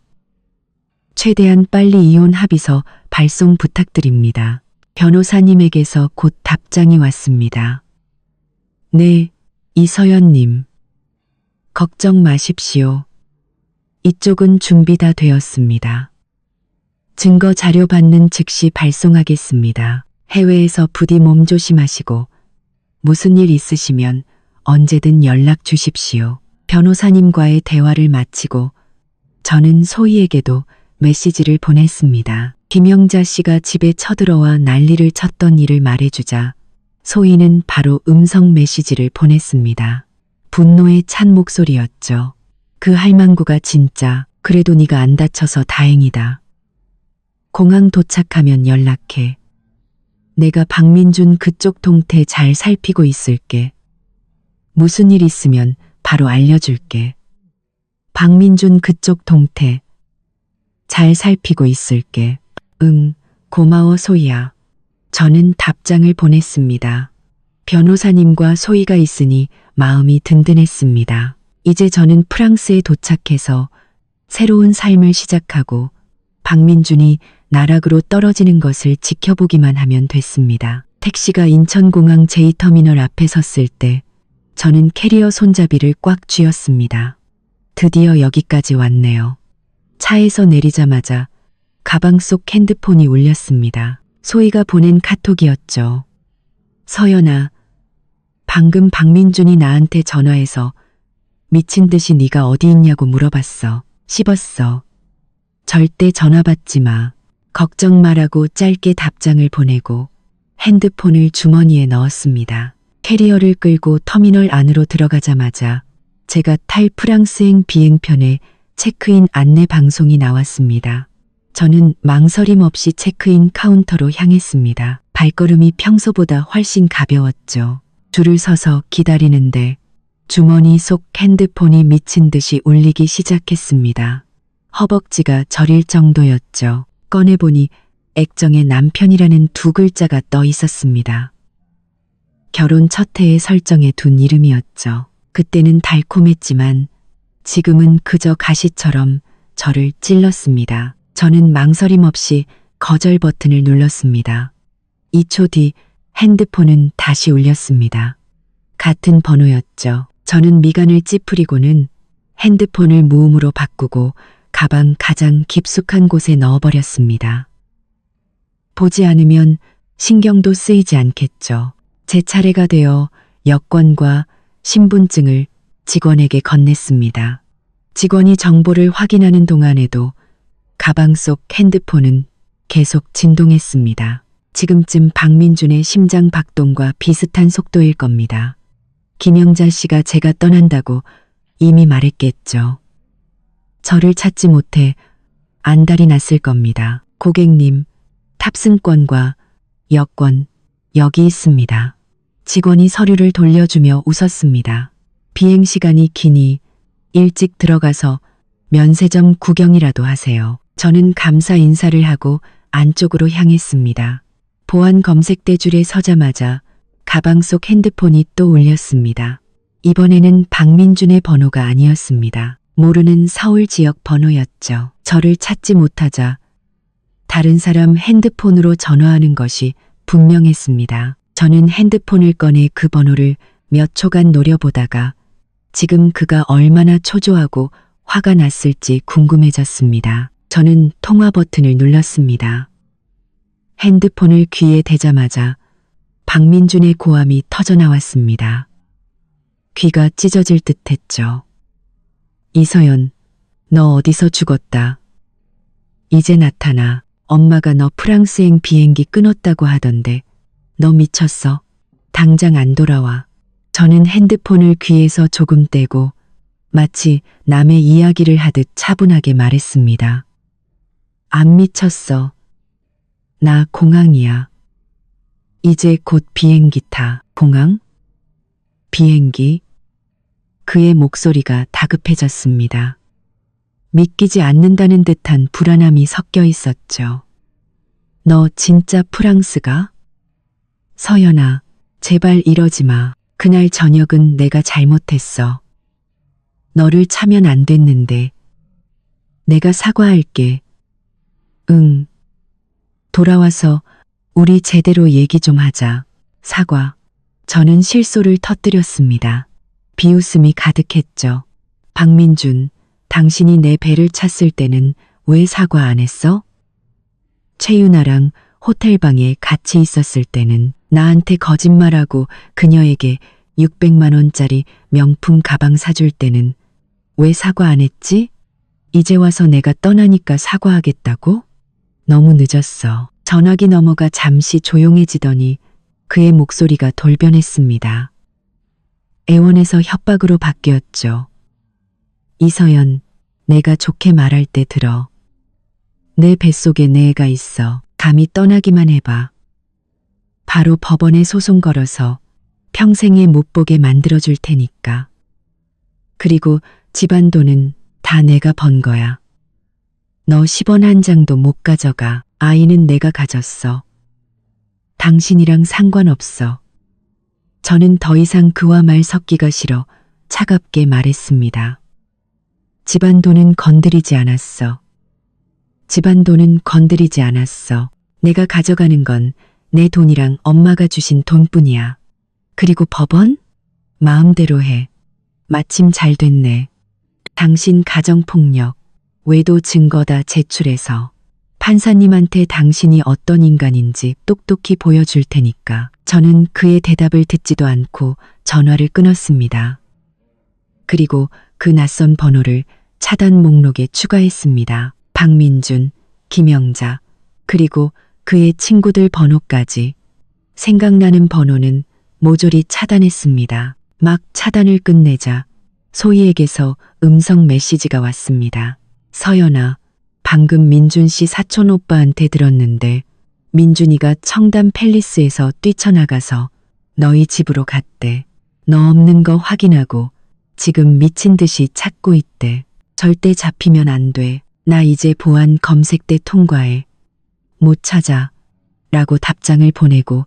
Speaker 1: 최대한 빨리 이혼 합의서 발송 부탁드립니다. 변호사님에게서 곧 답장이 왔습니다. 네, 이서연님. 걱정 마십시오. 이쪽은 준비 다 되었습니다. 증거 자료 받는 즉시 발송하겠습니다. 해외에서 부디 몸 조심하시고 무슨 일 있으시면 언제든 연락 주십시오. 변호사님과의 대화를 마치고 저는 소희에게도 메시지를 보냈습니다. 김영자 씨가 집에 쳐들어와 난리를 쳤던 일을 말해주자 소희는 바로 음성 메시지를 보냈습니다. 분노에 찬 목소리였죠. 그 할망구가 진짜 그래도 네가 안 다쳐서 다행이다. 공항 도착하면 연락해. 내가 박민준 그쪽 동태 잘 살피고 있을게. 무슨 일 있으면 바로 알려줄게. 박민준 그쪽 동태 잘 살피고 있을게. 응, 고마워 소희야. 저는 답장을 보냈습니다. 변호사님과 소희가 있으니 마음이 든든했습니다. 이제 저는 프랑스에 도착해서 새로운 삶을 시작하고 박민준이 나락으로 떨어지는 것을 지켜보기만 하면 됐습니다. 택시가 인천공항 제2터미널 앞에 섰을 때 저는 캐리어 손잡이를 꽉 쥐었습니다. 드디어 여기까지 왔네요. 차에서 내리자마자 가방 속 핸드폰이 울렸습니다. 소희가 보낸 카톡이었죠. 서연아, 방금 박민준이 나한테 전화해서 미친 듯이 네가 어디 있냐고 물어봤어. 씹었어. 절대 전화 받지 마. 걱정 마라고 짧게 답장을 보내고 핸드폰을 주머니에 넣었습니다. 캐리어를 끌고 터미널 안으로 들어가자마자 제가 탈 프랑스행 비행편에 체크인 안내 방송이 나왔습니다. 저는 망설임 없이 체크인 카운터로 향했습니다. 발걸음이 평소보다 훨씬 가벼웠죠. 줄을 서서 기다리는데 주머니 속 핸드폰이 미친 듯이 울리기 시작했습니다. 허벅지가 저릴 정도였죠. 꺼내보니 액정에 남편이라는 두 글자가 떠 있었습니다. 결혼 첫 해에 설정해 둔 이름이었죠. 그때는 달콤했지만 지금은 그저 가시처럼 저를 찔렀습니다. 저는 망설임 없이 거절 버튼을 눌렀습니다. 2초 뒤 핸드폰은 다시 울렸습니다. 같은 번호였죠. 저는 미간을 찌푸리고는 핸드폰을 무음으로 바꾸고 가방 가장 깊숙한 곳에 넣어버렸습니다. 보지 않으면 신경도 쓰이지 않겠죠. 제 차례가 되어 여권과 신분증을 직원에게 건넸습니다. 직원이 정보를 확인하는 동안에도 가방 속 핸드폰은 계속 진동했습니다. 지금쯤 박민준의 심장 박동과 비슷한 속도일 겁니다. 김영자 씨가 제가 떠난다고 이미 말했겠죠. 저를 찾지 못해 안달이 났을 겁니다. 고객님, 탑승권과 여권 여기 있습니다. 직원이 서류를 돌려주며 웃었습니다. 비행시간이 기니 일찍 들어가서 면세점 구경이라도 하세요. 저는 감사 인사를 하고 안쪽으로 향했습니다. 보안 검색대 줄에 서자마자 가방 속 핸드폰이 또 울렸습니다. 이번에는 박민준의 번호가 아니었습니다. 모르는 서울 지역 번호였죠. 저를 찾지 못하자 다른 사람 핸드폰으로 전화하는 것이 분명했습니다. 저는 핸드폰을 꺼내 그 번호를 몇 초간 노려보다가 지금 그가 얼마나 초조하고 화가 났을지 궁금해졌습니다. 저는 통화 버튼을 눌렀습니다. 핸드폰을 귀에 대자마자 박민준의 고함이 터져나왔습니다. 귀가 찢어질 듯했죠. 이서연, 너 어디서 죽었다. 이제 나타나. 엄마가 너 프랑스행 비행기 끊었다고 하던데 너 미쳤어? 당장 안 돌아와. 저는 핸드폰을 귀에서 조금 떼고 마치 남의 이야기를 하듯 차분하게 말했습니다. 안 미쳤어. 나 공항이야. 이제 곧 비행기 타. 공항? 비행기? 그의 목소리가 다급해졌습니다. 믿기지 않는다는 듯한 불안함이 섞여 있었죠. 너 진짜 프랑스가? 서연아, 제발 이러지 마. 그날 저녁은 내가 잘못했어. 너를 차면 안 됐는데. 내가 사과할게. 응. 돌아와서 우리 제대로 얘기 좀 하자. 사과. 저는 실소를 터뜨렸습니다. 비웃음이 가득했죠. 박민준, 당신이 내 배를 찼을 때는 왜 사과 안 했어? 최윤아랑 호텔방에 같이 있었을 때는 나한테 거짓말하고 그녀에게 600만 원짜리 명품 가방 사줄 때는 왜 사과 안 했지? 이제 와서 내가 떠나니까 사과하겠다고? 너무 늦었어. 전화기 넘어가 잠시 조용해지더니 그의 목소리가 돌변했습니다. 애원에서 협박으로 바뀌었죠. 이서연, 내가 좋게 말할 때 들어. 내 뱃속에 내 애가 있어. 감히 떠나기만 해봐. 바로 법원에 소송 걸어서 평생에 못 보게 만들어줄 테니까. 그리고 집안 돈은 다 내가 번 거야. 너 10원 한 장도 못 가져가. 아이는 내가 가졌어. 당신이랑 상관없어. 저는 더 이상 그와 말 섞기가 싫어 차갑게 말했습니다. 집안 돈은 건드리지 않았어. 집안 돈은 건드리지 않았어. 내가 가져가는 건 내 돈이랑 엄마가 주신 돈뿐이야. 그리고 법원? 마음대로 해. 마침 잘 됐네. 당신 가정폭력, 외도 증거 다 제출해서 판사님한테 당신이 어떤 인간인지 똑똑히 보여줄 테니까. 저는 그의 대답을 듣지도 않고 전화를 끊었습니다. 그리고 그 낯선 번호를 차단 목록에 추가했습니다. 박민준, 김영자, 그리고 그의 친구들 번호까지. 생각나는 번호는 모조리 차단했습니다. 막 차단을 끝내자 소희에게서 음성 메시지가 왔습니다. 서연아, 방금 민준 씨 사촌 오빠한테 들었는데 민준이가 청담 팰리스에서 뛰쳐나가서 너희 집으로 갔대. 너 없는 거 확인하고 지금 미친 듯이 찾고 있대. 절대 잡히면 안 돼. 나 이제 보안 검색대 통과해. 못 찾아. 라고 답장을 보내고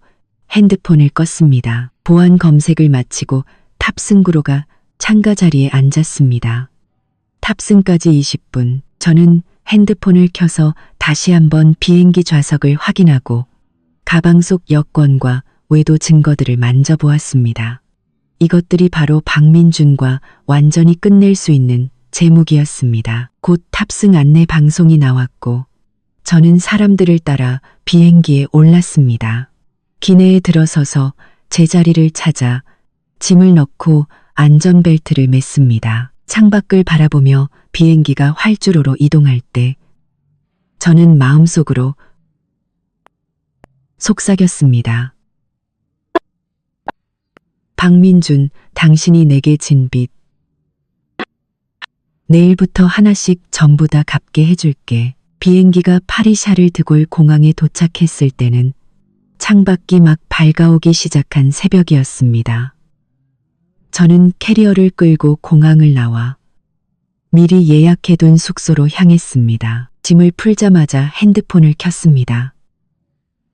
Speaker 1: 핸드폰을 껐습니다. 보안 검색을 마치고 탑승구로가 창가 자리에 앉았습니다. 탑승까지 20분. 저는 핸드폰을 켜서 다시 한번 비행기 좌석을 확인하고 가방 속 여권과 외도 증거들을 만져보았습니다. 이것들이 바로 박민준과 완전히 끝낼 수 있는 제목이었습니다. 곧 탑승 안내 방송이 나왔고 저는 사람들을 따라 비행기에 올랐습니다. 기내에 들어서서 제자리를 찾아 짐을 넣고 안전벨트를 맸습니다. 창밖을 바라보며 비행기가 활주로로 이동할 때 저는 마음속으로 속삭였습니다. 박민준, 당신이 내게 진 빚. 내일부터 하나씩 전부 다 갚게 해줄게. 비행기가 파리샤를 드골 공항에 도착했을 때는 창밖이 막 밝아오기 시작한 새벽이었습니다. 저는 캐리어를 끌고 공항을 나와 미리 예약해둔 숙소로 향했습니다. 짐을 풀자마자 핸드폰을 켰습니다.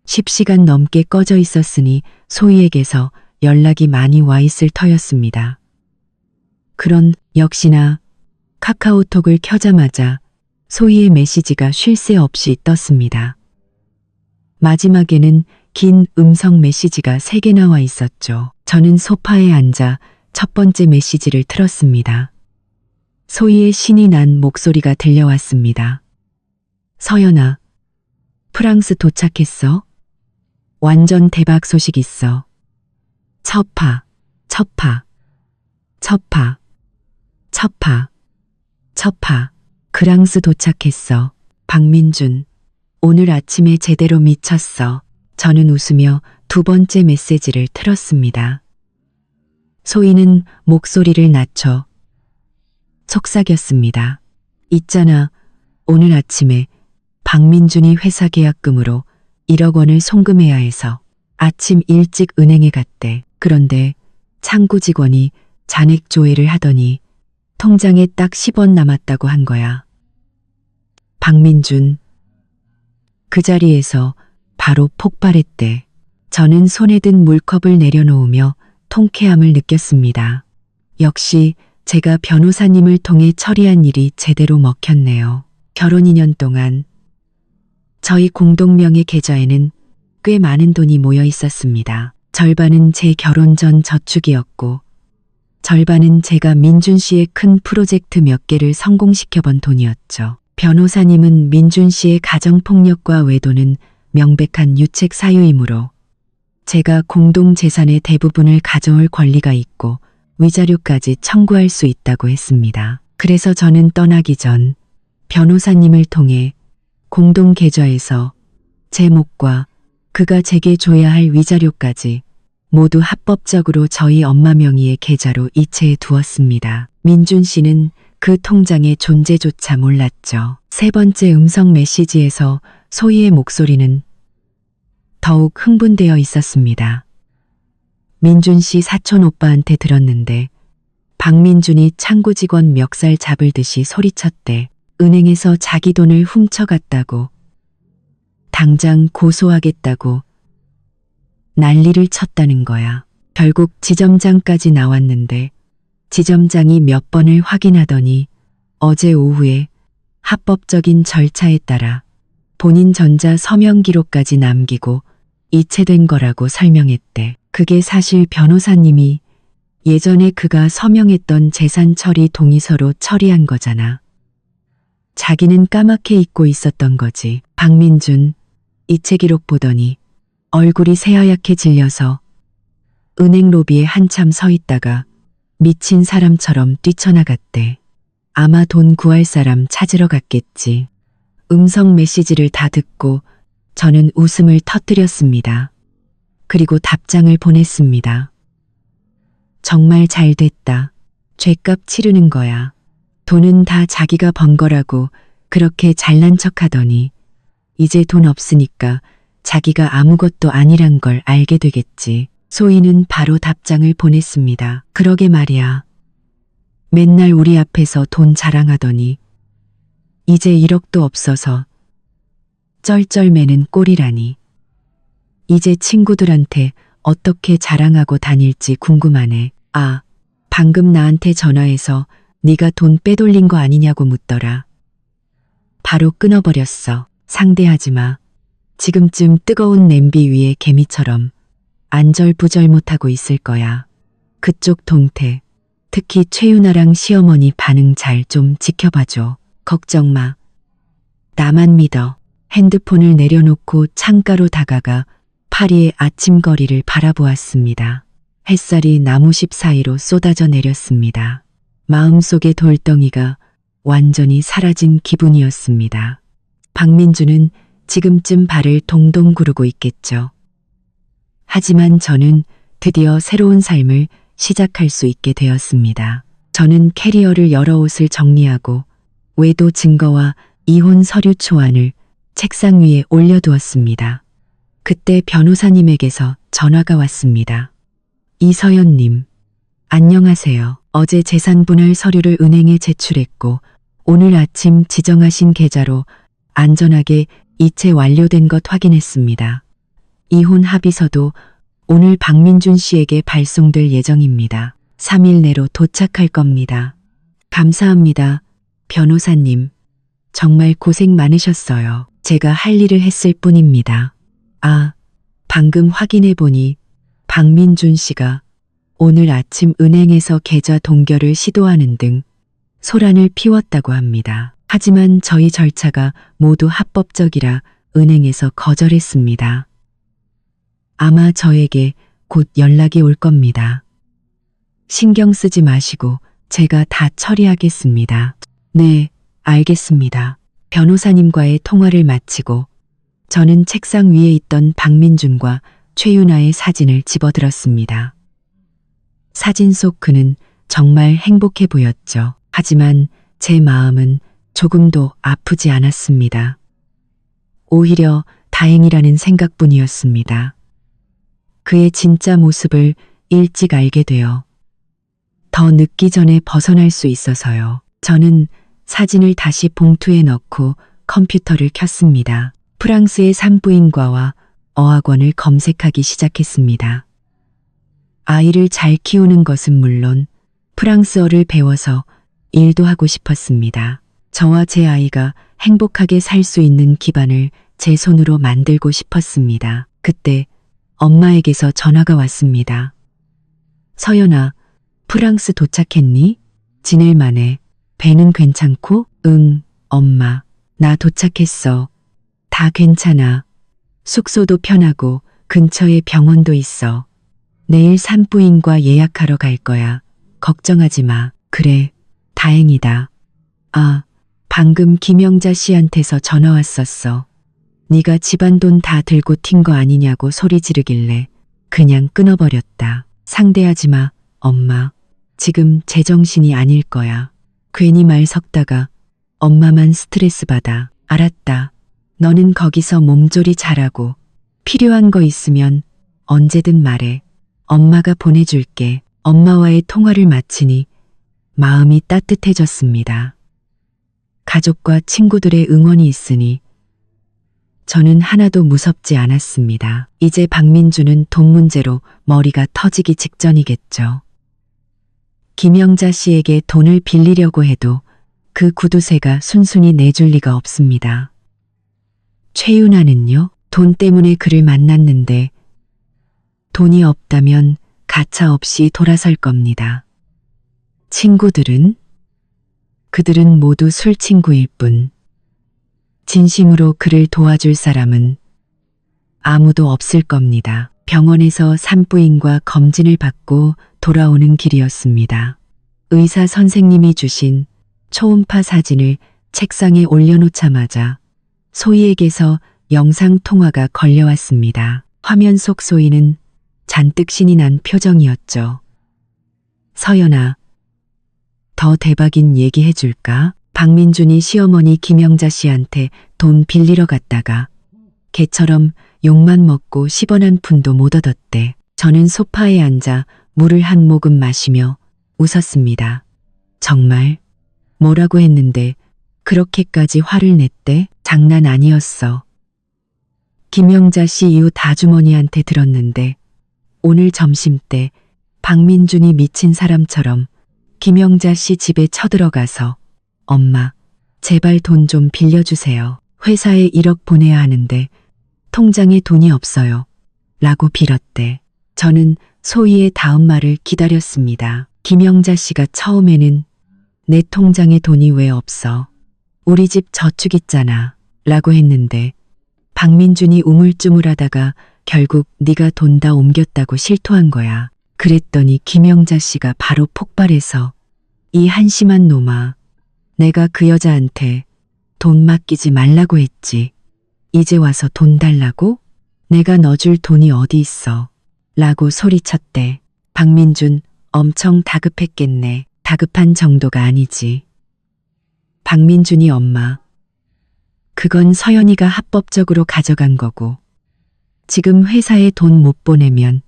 Speaker 1: 10시간 넘게 꺼져 있었으니 소희에게서 연락이 많이 와 있을 터였습니다. 그런 역시나 카카오톡을 켜자마자 소희의 메시지가 쉴 새 없이 떴습니다. 마지막에는 긴 음성 메시지가 3개 나와 있었죠. 저는 소파에 앉아 첫 번째 메시지를 틀었습니다. 소희의 신이 난 목소리가 들려왔습니다. 서연아, 프랑스 도착했어? 완전 대박 소식 있어. 첫파, 첫파, 첫파, 첫파, 첫파. 프랑스 도착했어. 박민준, 오늘 아침에 제대로 미쳤어. 저는 웃으며 두 번째 메시지를 틀었습니다. 소희는 목소리를 낮춰 속삭였습니다. 있잖아, 오늘 아침에 박민준이 회사 계약금으로 1억 원을 송금해야 해서 아침 일찍 은행에 갔대. 그런데 창구 직원이 잔액 조회를 하더니 통장에 딱 10원 남았다고 한 거야. 박민준. 그 자리에서 바로 폭발했대. 저는 손에 든 물컵을 내려놓으며 통쾌함을 느꼈습니다. 역시 제가 변호사님을 통해 처리한 일이 제대로 먹혔네요. 결혼 2년 동안 저희 공동명의 계좌에는 꽤 많은 돈이 모여 있었습니다. 절반은 제 결혼 전 저축이었고 절반은 제가 민준 씨의 큰 프로젝트 몇 개를 성공시켜 본 돈이었죠. 변호사님은 민준 씨의 가정폭력과 외도는 명백한 유책 사유이므로 제가 공동재산의 대부분을 가져올 권리가 있고 위자료까지 청구할 수 있다고 했습니다. 그래서 저는 떠나기 전 변호사님을 통해 공동계좌에서 제 몫과 그가 제게 줘야 할 위자료까지 모두 합법적으로 저희 엄마 명의의 계좌로 이체해 두었습니다. 민준 씨는 그 통장의 존재조차 몰랐죠. 세 번째 음성 메시지에서 소희의 목소리는 더욱 흥분되어 있었습니다. 민준 씨 사촌 오빠한테 들었는데 박민준이 창구 직원 멱살 잡을 듯이 소리쳤대. 은행에서 자기 돈을 훔쳐갔다고. 당장 고소하겠다고. 난리를 쳤다는 거야. 결국 지점장까지 나왔는데 지점장이 몇 번을 확인하더니 어제 오후에 합법적인 절차에 따라 본인 전자 서명 기록까지 남기고 이체된 거라고 설명했대. 그게 사실 변호사님이 예전에 그가 서명했던 재산 처리 동의서로 처리한 거잖아. 자기는 까맣게 잊고 있었던 거지. 박민준 이체 기록 보더니 얼굴이 새하얗게 질려서 은행 로비에 한참 서 있다가 미친 사람처럼 뛰쳐나갔대. 아마 돈 구할 사람 찾으러 갔겠지. 음성 메시지를 다 듣고 저는 웃음을 터뜨렸습니다. 그리고 답장을 보냈습니다. 정말 잘 됐다. 죗값 치르는 거야. 돈은 다 자기가 번 거라고 그렇게 잘난 척하더니 이제 돈 없으니까 자기가 아무것도 아니란 걸 알게 되겠지. 소희는 바로 답장을 보냈습니다. 그러게 말이야. 맨날 우리 앞에서 돈 자랑하더니 이제 1억도 없어서 쩔쩔매는 꼴이라니. 이제 친구들한테 어떻게 자랑하고 다닐지 궁금하네. 아, 방금 나한테 전화해서 네가 돈 빼돌린 거 아니냐고 묻더라. 바로 끊어버렸어. 상대하지 마. 지금쯤 뜨거운 냄비 위에 개미처럼 안절부절 못하고 있을 거야. 그쪽 동태, 특히 최윤아랑 시어머니 반응 잘 좀 지켜봐줘. 걱정 마. 나만 믿어. 핸드폰을 내려놓고 창가로 다가가 파리의 아침 거리를 바라보았습니다. 햇살이 나무십 사이로 쏟아져 내렸습니다. 마음속의 돌덩이가 완전히 사라진 기분이었습니다. 박민준은 지금쯤 발을 동동 구르고 있겠죠. 하지만 저는 드디어 새로운 삶을 시작할 수 있게 되었습니다. 저는 캐리어를 여러 옷을 정리하고 외도 증거와 이혼 서류 초안을 책상 위에 올려두었습니다. 그때 변호사님에게서 전화가 왔습니다. 이서연님, 안녕하세요. 어제 재산분할 서류를 은행에 제출했고 오늘 아침 지정하신 계좌로 안전하게 이체 완료된 것 확인했습니다. 이혼 합의서도 오늘 박민준 씨에게 발송될 예정입니다. 3일 내로 도착할 겁니다. 감사합니다. 변호사님, 정말 고생 많으셨어요. 제가 할 일을 했을 뿐입니다. 아, 방금 확인해 보니 박민준 씨가 오늘 아침 은행에서 계좌 동결을 시도하는 등 소란을 피웠다고 합니다. 하지만 저희 절차가 모두 합법적이라 은행에서 거절했습니다. 아마 저에게 곧 연락이 올 겁니다. 신경 쓰지 마시고 제가 다 처리하겠습니다. 네, 알겠습니다. 변호사님과의 통화를 마치고 저는 책상 위에 있던 박민준과 최윤아의 사진을 집어들었습니다. 사진 속 그는 정말 행복해 보였죠. 하지만 제 마음은 조금도 아프지 않았습니다. 오히려 다행이라는 생각뿐이었습니다. 그의 진짜 모습을 일찍 알게 되어 더 늦기 전에 벗어날 수 있어서요. 저는 사진을 다시 봉투에 넣고 컴퓨터를 켰습니다. 프랑스의 산부인과와 어학원을 검색하기 시작했습니다. 아이를 잘 키우는 것은 물론 프랑스어를 배워서 일도 하고 싶었습니다. 저와 제 아이가 행복하게 살 수 있는 기반을 제 손으로 만들고 싶었습니다. 그때 엄마에게서 전화가 왔습니다. 서연아, 프랑스 도착했니? 지낼 만해. 배는 괜찮고? 응, 엄마. 나 도착했어. 다 괜찮아. 숙소도 편하고 근처에 병원도 있어. 내일 산부인과 예약하러 갈 거야. 걱정하지 마. 그래, 다행이다. 아, 방금 김영자 씨한테서 전화 왔었어. 네가 집안 돈 다 들고 튄 거 아니냐고 소리 지르길래 그냥 끊어버렸다. 상대하지 마, 엄마. 지금 제정신이 아닐 거야. 괜히 말 섞다가 엄마만 스트레스 받아. 알았다. 너는 거기서 몸조리 잘하고 필요한 거 있으면 언제든 말해. 엄마가 보내줄게. 엄마와의 통화를 마치니 마음이 따뜻해졌습니다. 가족과 친구들의 응원이 있으니 저는 하나도 무섭지 않았습니다. 이제 박민주는 돈 문제로 머리가 터지기 직전이겠죠. 김영자 씨에게 돈을 빌리려고 해도 그 구두쇠가 순순히 내줄 리가 없습니다. 최윤아는요? 돈 때문에 그를 만났는데 돈이 없다면 가차없이 돌아설 겁니다. 친구들은? 그들은 모두 술친구일 뿐. 진심으로 그를 도와줄 사람은 아무도 없을 겁니다. 병원에서 산부인과 검진을 받고 돌아오는 길이었습니다. 의사 선생님이 주신 초음파 사진을 책상에 올려놓자마자 소희에게서 영상통화가 걸려왔습니다. 화면 속 소희는 잔뜩 신이 난 표정이었죠. 서연아, 더 대박인 얘기 해줄까? 박민준이 시어머니 김영자 씨한테 돈 빌리러 갔다가 개처럼 욕만 먹고 10원 한 푼도 못 얻었대. 저는 소파에 앉아 물을 한 모금 마시며 웃었습니다. 정말? 뭐라고 했는데 그렇게까지 화를 냈대? 장난 아니었어. 김영자 씨 이웃 아주머니한테 들었는데 오늘 점심때 박민준이 미친 사람처럼 김영자 씨 집에 쳐들어가서 엄마, 제발 돈 좀 빌려주세요. 회사에 1억 보내야 하는데 통장에 돈이 없어요. 라고 빌었대. 저는 소희의 다음 말을 기다렸습니다. 김영자 씨가 처음에는 내 통장에 돈이 왜 없어? 우리 집 저축 있잖아. 라고 했는데 박민준이 우물쭈물하다가 결국 네가 돈 다 옮겼다고 실토한 거야. 그랬더니 김영자 씨가 바로 폭발해서 이 한심한 놈아. 내가 그 여자한테 돈 맡기지 말라고 했지. 이제 와서 돈 달라고? 내가 너 줄 돈이 어디 있어. 라고 소리쳤대. 박민준 엄청 다급했겠네. 다급한 정도가 아니지. 박민준이 엄마. 그건 서연이가 합법적으로 가져간 거고 지금 회사에 돈 못 보내면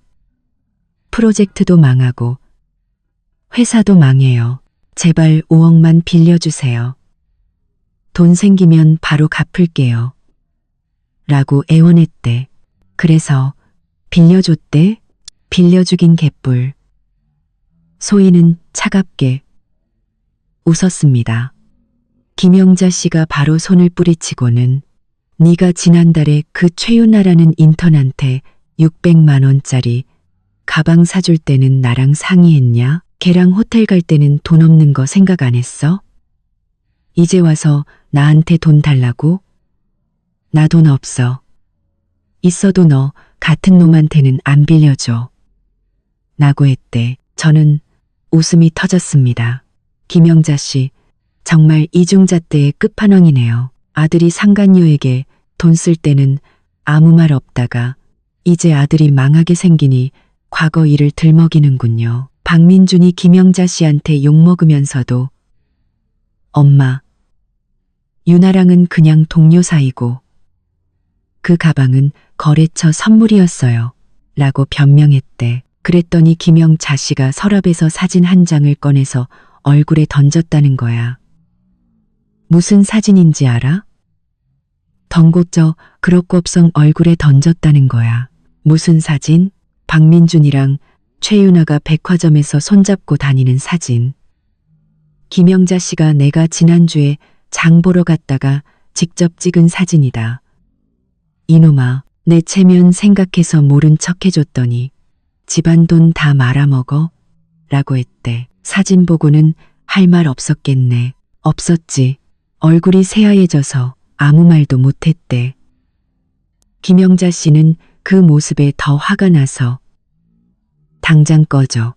Speaker 1: 프로젝트도 망하고 회사도 망해요. 제발 5억만 빌려주세요. 돈 생기면 바로 갚을게요. 라고 애원했대. 그래서 빌려줬대? 빌려주긴 개뿔. 소희는 차갑게 웃었습니다. 김영자 씨가 바로 손을 뿌리치고는 네가 지난달에 그 최윤아라는 인턴한테 600만 원짜리 가방 사줄 때는 나랑 상의했냐? 걔랑 호텔 갈 때는 돈 없는 거 생각 안 했어? 이제 와서 나한테 돈 달라고? 나 돈 없어. 있어도 너 같은 놈한테는 안 빌려줘. 라고 했대. 저는 웃음이 터졌습니다. 김영자 씨, 정말 이중잣대의 끝판왕이네요. 아들이 상간녀에게 돈 쓸 때는 아무 말 없다가 이제 아들이 망하게 생기니 과거 일을 들먹이는군요. 박민준이 김영자 씨한테 욕먹으면서도 엄마, 윤아랑은 그냥 동료 사이고 그 가방은 거래처 선물이었어요. 라고 변명했대. 그랬더니 김영자 씨가 서랍에서 사진 한 장을 꺼내서 얼굴에 던졌다는 거야. 무슨 사진인지 알아? 덩고쩌 그럭곱성 얼굴에 던졌다는 거야. 무슨 사진? 박민준이랑 최윤아가 백화점에서 손잡고 다니는 사진. 김영자 씨가 내가 지난주에 장 보러 갔다가 직접 찍은 사진이다. 이놈아, 내 체면 생각해서 모른 척 해줬더니 집안 돈 다 말아먹어? 라고 했대. 사진 보고는 할 말 없었겠네. 없었지. 얼굴이 새하얘져서 아무 말도 못했대. 김영자 씨는 그 모습에 더 화가 나서 당장 꺼져.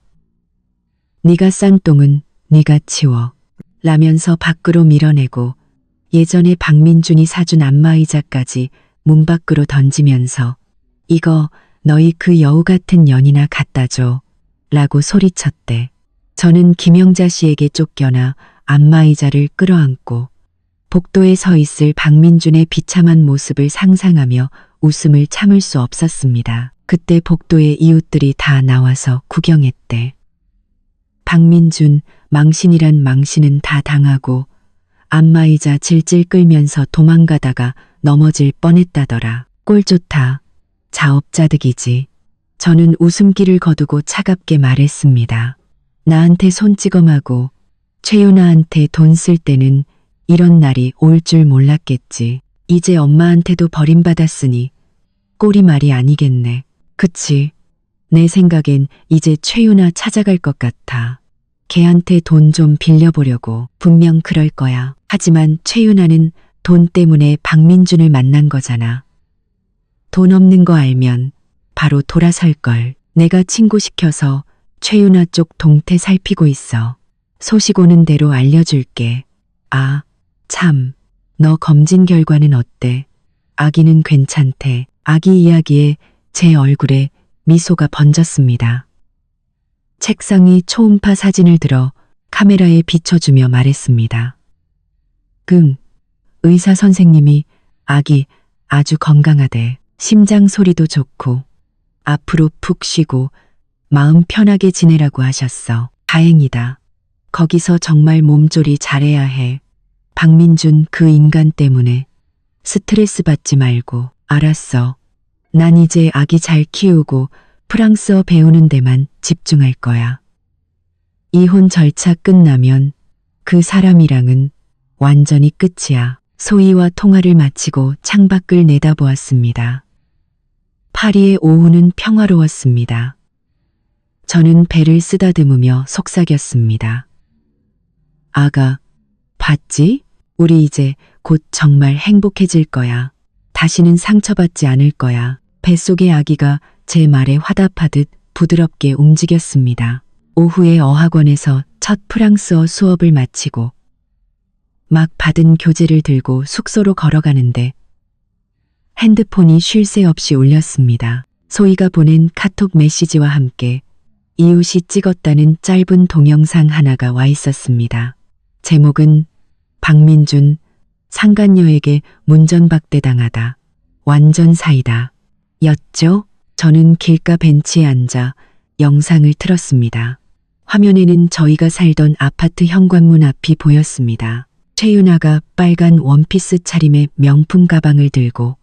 Speaker 1: 네가 싼 똥은 네가 치워. 라면서 밖으로 밀어내고 예전에 박민준이 사준 안마의자까지 문 밖으로 던지면서 이거 너희 그 여우 같은 년이나 갖다 줘 라고 소리쳤대. 저는 김영자 씨에게 쫓겨나 안마의자를 끌어안고 복도에 서 있을 박민준의 비참한 모습을 상상하며 웃음을 참을 수 없었습니다. 그때 복도에 이웃들이 다 나와서 구경했대. 박민준, 망신이란 망신은 다 당하고 안마의자 질질 끌면서 도망가다가 넘어질 뻔했다더라. 꼴 좋다. 자업자득이지. 저는 웃음기를 거두고 차갑게 말했습니다. 나한테 손찌검하고 최윤아한테 돈 쓸 때는 이런 날이 올 줄 몰랐겠지. 이제 엄마한테도 버림받았으니 꼴이 말이 아니겠네. 그치. 내 생각엔 이제 최윤아 찾아갈 것 같아. 걔한테 돈 좀 빌려보려고. 분명 그럴 거야. 하지만 최윤아는 돈 때문에 박민준을 만난 거잖아. 돈 없는 거 알면 바로 돌아설걸. 내가 친구 시켜서 최윤아 쪽 동태 살피고 있어. 소식 오는 대로 알려줄게. 아, 참. 너 검진 결과는 어때? 아기는 괜찮대. 아기 이야기에 제 얼굴에 미소가 번졌습니다. 책상 위 초음파 사진을 들어 카메라에 비춰주며 말했습니다. 의사 선생님이 아기 아주 건강하대. 심장 소리도 좋고 앞으로 푹 쉬고 마음 편하게 지내라고 하셨어. 다행이다. 거기서 정말 몸조리 잘해야 해. 박민준 그 인간 때문에 스트레스 받지 말고. 알았어. 난 이제 아기 잘 키우고 프랑스어 배우는 데만 집중할 거야. 이혼 절차 끝나면 그 사람이랑은 완전히 끝이야. 소희와 통화를 마치고 창밖을 내다보았습니다. 파리의 오후는 평화로웠습니다. 저는 배를 쓰다듬으며 속삭였습니다. 아가, 봤지? 우리 이제 곧 정말 행복해질 거야. 다시는 상처받지 않을 거야. 뱃속의 아기가 제 말에 화답하듯 부드럽게 움직였습니다. 오후에 어학원에서 첫 프랑스어 수업을 마치고 막 받은 교재를 들고 숙소로 걸어가는데 핸드폰이 쉴 새 없이 울렸습니다. 소희가 보낸 카톡 메시지와 함께 이웃이 찍었다는 짧은 동영상 하나가 와 있었습니다. 제목은 박민준, 상간녀에게 문전박대당하다. 완전 사이다. 였죠? 저는 길가 벤치에 앉아 영상을 틀었습니다. 화면에는 저희가 살던 아파트 현관문 앞이 보였습니다. 최윤아가 빨간 원피스 차림의 명품 가방을 들고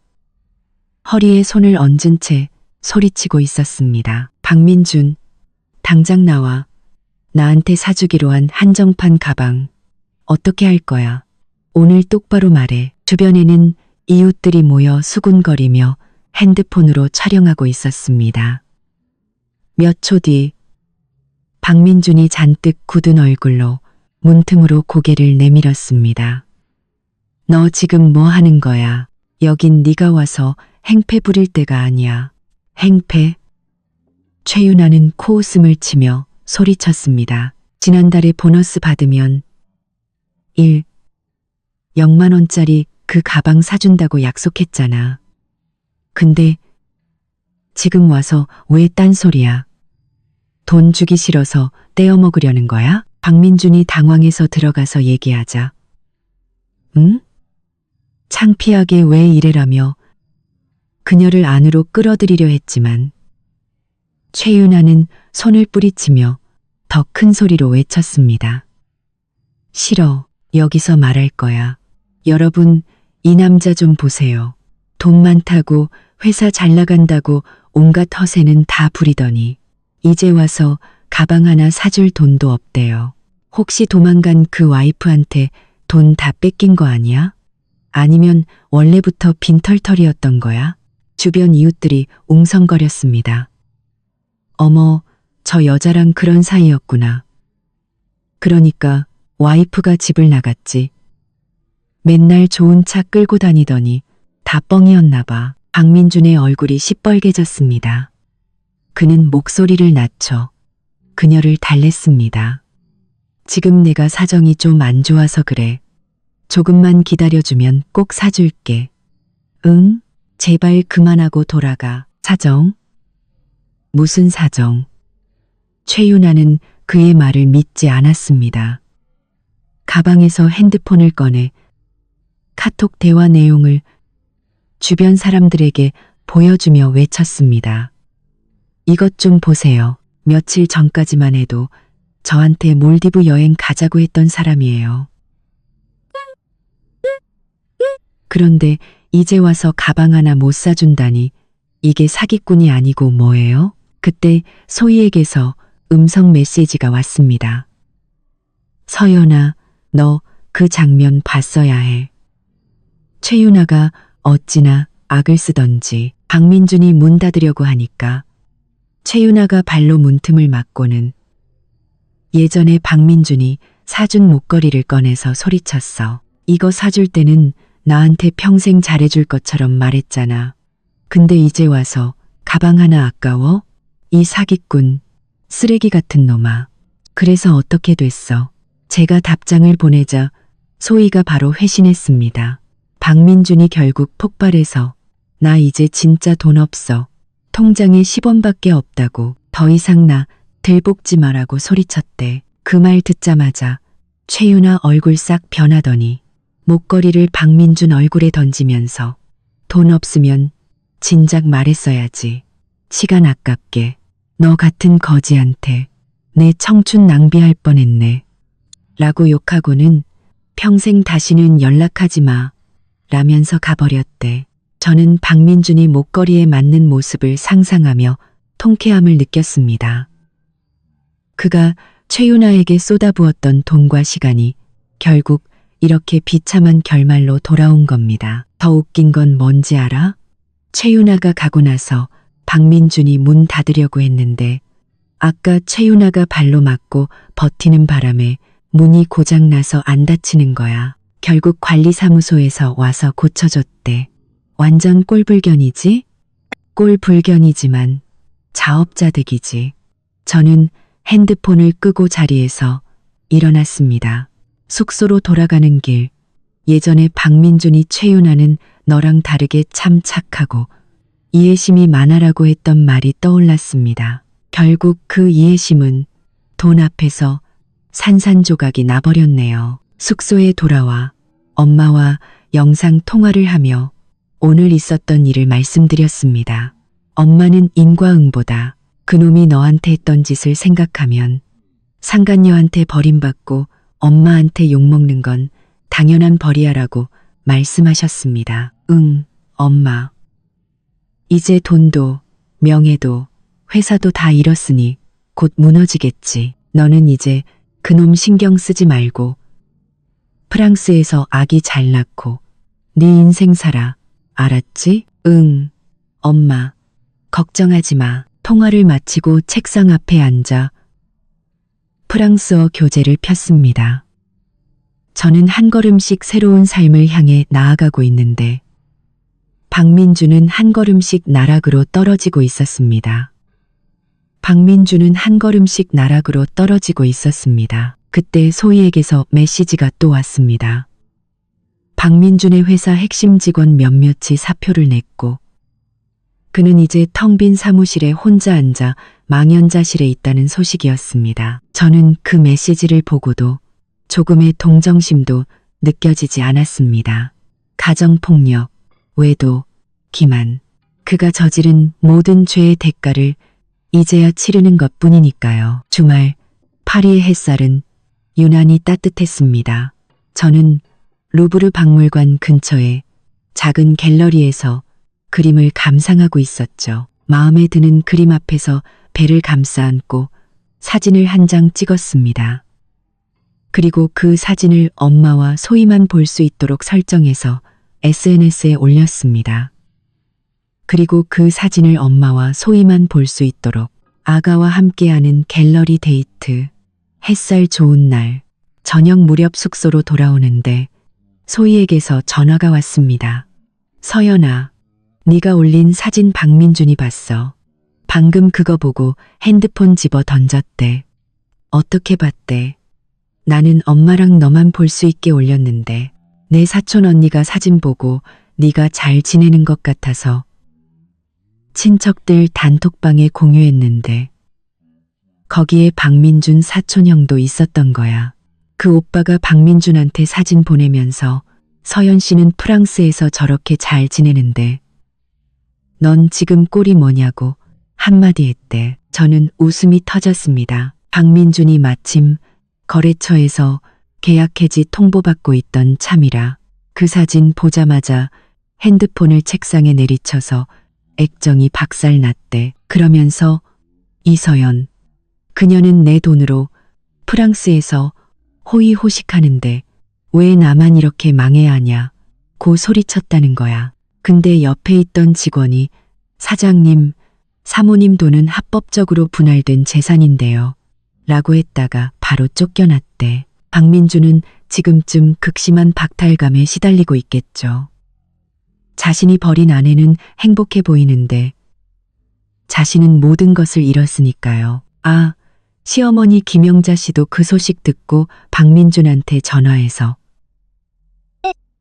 Speaker 1: 허리에 손을 얹은 채 소리치고 있었습니다. 박민준, 당장 나와. 나한테 사주기로 한 한정판 가방. 어떻게 할 거야? 오늘 똑바로 말해. 주변에는 이웃들이 모여 수군거리며 핸드폰으로 촬영하고 있었습니다. 몇 초 뒤 박민준이 잔뜩 굳은 얼굴로 문틈으로 고개를 내밀었습니다. 너 지금 뭐 하는 거야? 여긴 네가 와서 행패 부릴 때가 아니야. 행패? 최윤아는 코웃음을 치며 소리쳤습니다. 지난달에 보너스 받으면 0만 원짜리 그 가방 사준다고 약속했잖아. 근데 지금 와서 왜 딴소리야? 돈 주기 싫어서 떼어먹으려는 거야? 박민준이 당황해서 들어가서 얘기하자. 응? 창피하게 왜 이래라며 그녀를 안으로 끌어들이려 했지만 최윤아는 손을 뿌리치며 더 큰 소리로 외쳤습니다. 싫어. 여기서 말할 거야. 여러분, 이 남자 좀 보세요. 돈 많다고 회사 잘 나간다고 온갖 허세는 다 부리더니 이제 와서 가방 하나 사줄 돈도 없대요. 혹시 도망간 그 와이프한테 돈 다 뺏긴 거 아니야? 아니면 원래부터 빈털털이었던 거야? 주변 이웃들이 웅성거렸습니다. 어머, 저 여자랑 그런 사이였구나. 그러니까 와이프가 집을 나갔지. 맨날 좋은 차 끌고 다니더니 다 뻥이었나 봐. 박민준의 얼굴이 시뻘개졌습니다. 그는 목소리를 낮춰 그녀를 달랬습니다. 지금 내가 사정이 좀 안 좋아서 그래. 조금만 기다려주면 꼭 사줄게. 응? 제발 그만하고 돌아가. 사정? 무슨 사정? 최윤아는 그의 말을 믿지 않았습니다. 가방에서 핸드폰을 꺼내 카톡 대화 내용을 주변 사람들에게 보여주며 외쳤습니다. 이것 좀 보세요. 며칠 전까지만 해도 저한테 몰디브 여행 가자고 했던 사람이에요. 그런데 이제 와서 가방 하나 못 사준다니 이게 사기꾼이 아니고 뭐예요? 그때 소희에게서 음성 메시지가 왔습니다. 서연아, 너 그 장면 봤어야 해. 최윤아가 어찌나 악을 쓰던지 박민준이 문 닫으려고 하니까 최윤아가 발로 문틈을 막고는 예전에 박민준이 사준 목걸이를 꺼내서 소리쳤어. 이거 사줄 때는 나한테 평생 잘해줄 것처럼 말했잖아. 근데 이제 와서 가방 하나 아까워? 이 사기꾼, 쓰레기 같은 놈아. 그래서 어떻게 됐어? 제가 답장을 보내자 소희가 바로 회신했습니다. 박민준이 결국 폭발해서 나 이제 진짜 돈 없어. 통장에 10원밖에 없다고 더 이상 나 들볶지 마라고 소리쳤대. 그 말 듣자마자 최윤아 얼굴 싹 변하더니 목걸이를 박민준 얼굴에 던지면서 돈 없으면 진작 말했어야지. 시간 아깝게 너 같은 거지한테 내 청춘 낭비할 뻔했네. 라고 욕하고는 평생 다시는 연락하지 마. 라면서 가버렸대. 저는 박민준이 목걸이에 맞는 모습을 상상하며 통쾌함을 느꼈습니다. 그가 최윤아에게 쏟아부었던 돈과 시간이 결국 이렇게 비참한 결말로 돌아온 겁니다. 더 웃긴 건 뭔지 알아? 최윤아가 가고 나서 박민준이 문 닫으려고 했는데 아까 최윤아가 발로 맞고 버티는 바람에 문이 고장나서 안 닫히는 거야. 결국 관리사무소에서 와서 고쳐줬대. 완전 꼴불견이지? 꼴불견이지만 자업자득이지. 저는 핸드폰을 끄고 자리에서 일어났습니다. 숙소로 돌아가는 길. 예전에 박민준이 최윤아는 너랑 다르게 참 착하고 이해심이 많아라고 했던 말이 떠올랐습니다. 결국 그 이해심은 돈 앞에서 산산조각이 나버렸네요. 숙소에 돌아와 엄마와 영상 통화를 하며 오늘 있었던 일을 말씀드렸습니다. 엄마는 인과응보다 그놈이 너한테 했던 짓을 생각하면 상간녀한테 버림받고 엄마한테 욕먹는 건 당연한 벌이야라고 말씀하셨습니다. 응, 엄마. 이제 돈도 명예도 회사도 다 잃었으니 곧 무너지겠지. 너는 이제 그놈 신경 쓰지 말고 프랑스에서 아기 잘 낳고 네 인생 살아. 알았지? 응, 엄마. 걱정하지 마. 통화를 마치고 책상 앞에 앉아 프랑스어 교재를 폈습니다. 저는 한 걸음씩 새로운 삶을 향해 나아가고 있는데 박민준은 한 걸음씩 나락으로 떨어지고 있었습니다. 박민준은 한 걸음씩 나락으로 떨어지고 있었습니다. 그때 소희에게서 메시지가 또 왔습니다. 박민준의 회사 핵심 직원 몇몇이 사표를 냈고 그는 이제 텅 빈 사무실에 혼자 앉아 망연자실에 있다는 소식이었습니다. 저는 그 메시지를 보고도 조금의 동정심도 느껴지지 않았습니다. 가정폭력, 외도, 기만, 그가 저지른 모든 죄의 대가를 이제야 치르는 것 뿐이니까요. 주말 파리의 햇살은 유난히 따뜻했습니다. 저는 루브르 박물관 근처에 작은 갤러리에서 그림을 감상하고 있었죠. 마음에 드는 그림 앞에서 배를 감싸 안고 사진을 한 장 찍었습니다. 그리고 그 사진을 엄마와 소희만 볼 수 있도록 설정해서 SNS에 올렸습니다. 그리고 그 사진을 엄마와 소희만 볼 수 있도록 아가와 함께하는 갤러리 데이트. 햇살 좋은 날, 저녁 무렵 숙소로 돌아오는데 소희에게서 전화가 왔습니다. 서연아, 네가 올린 사진 박민준이 봤어. 방금 그거 보고 핸드폰 집어 던졌대. 어떻게 봤대? 나는 엄마랑 너만 볼 수 있게 올렸는데 내 사촌 언니가 사진 보고 네가 잘 지내는 것 같아서 친척들 단톡방에 공유했는데 거기에 박민준 사촌 형도 있었던 거야. 그 오빠가 박민준한테 사진 보내면서 서연 씨는 프랑스에서 저렇게 잘 지내는데 넌 지금 꼴이 뭐냐고 한마디 했대. 저는 웃음이 터졌습니다. 박민준이 마침 거래처에서 계약 해지 통보받고 있던 참이라 그 사진 보자마자 핸드폰을 책상에 내리쳐서 액정이 박살났대. 그러면서 이서연, 그녀는 내 돈으로 프랑스에서 호의호식하는데 왜 나만 이렇게 망해야 하냐 고 소리쳤다는 거야. 근데 옆에 있던 직원이 사장님, 사모님 돈은 합법적으로 분할된 재산인데요. 라고 했다가 바로 쫓겨났대. 박민주는 지금쯤 극심한 박탈감에 시달리고 있겠죠. 자신이 버린 아내는 행복해 보이는데 자신은 모든 것을 잃었으니까요. 아, 시어머니 김영자 씨도 그 소식 듣고 박민준한테 전화해서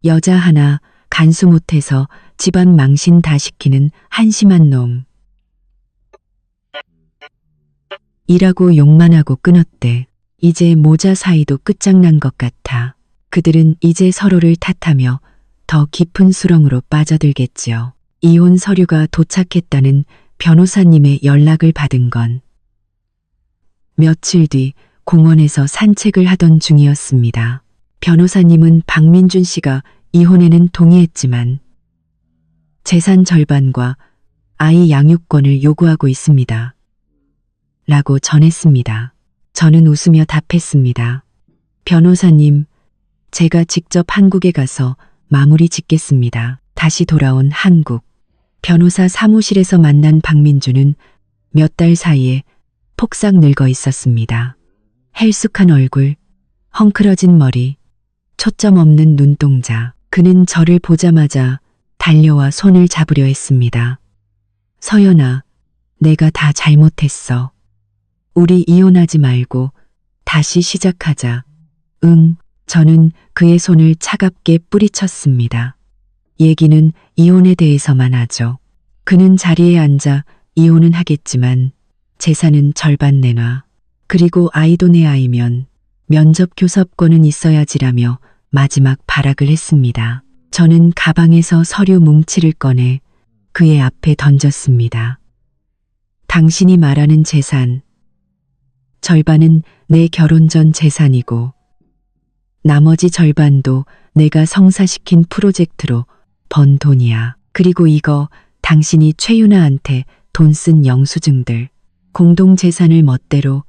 Speaker 1: 여자 하나 간수 못해서 집안 망신 다 시키는 한심한 놈. 이라고 욕만 하고 끊었대. 이제 모자 사이도 끝장난 것 같아. 그들은 이제 서로를 탓하며 더 깊은 수렁으로 빠져들겠지요. 이혼 서류가 도착했다는 변호사님의 연락을 받은 건 며칠 뒤 공원에서 산책을 하던 중이었습니다. 변호사님은 박민준 씨가 이혼에는 동의했지만 재산 절반과 아이 양육권을 요구하고 있습니다. 라고 전했습니다. 저는 웃으며 답했습니다. 변호사님, 제가 직접 한국에 가서 마무리 짓겠습니다. 다시 돌아온 한국. 변호사 사무실에서 만난 박민주는 몇 달 사이에 폭삭 늙어 있었습니다. 헬쑥한 얼굴, 헝클어진 머리, 초점 없는 눈동자. 그는 저를 보자마자 달려와 손을 잡으려 했습니다. 서연아, 내가 다 잘못했어. 우리 이혼하지 말고 다시 시작하자. 응, 저는 그의 손을 차갑게 뿌리쳤습니다. 얘기는 이혼에 대해서만 하죠. 그는 자리에 앉아 이혼은 하겠지만 재산은 절반 내놔. 그리고 아이도 내 아이면 면접 교섭권은 있어야지라며 마지막 발악을 했습니다. 저는 가방에서 서류 뭉치를 꺼내 그의 앞에 던졌습니다. 당신이 말하는 재산, 절반은 내 결혼 전 재산이고 나머지 절반도 내가 성사시킨 프로젝트로 번 돈이야. 그리고 이거 당신이 최유나한테 돈 쓴 영수증들, 공동재산을 멋대로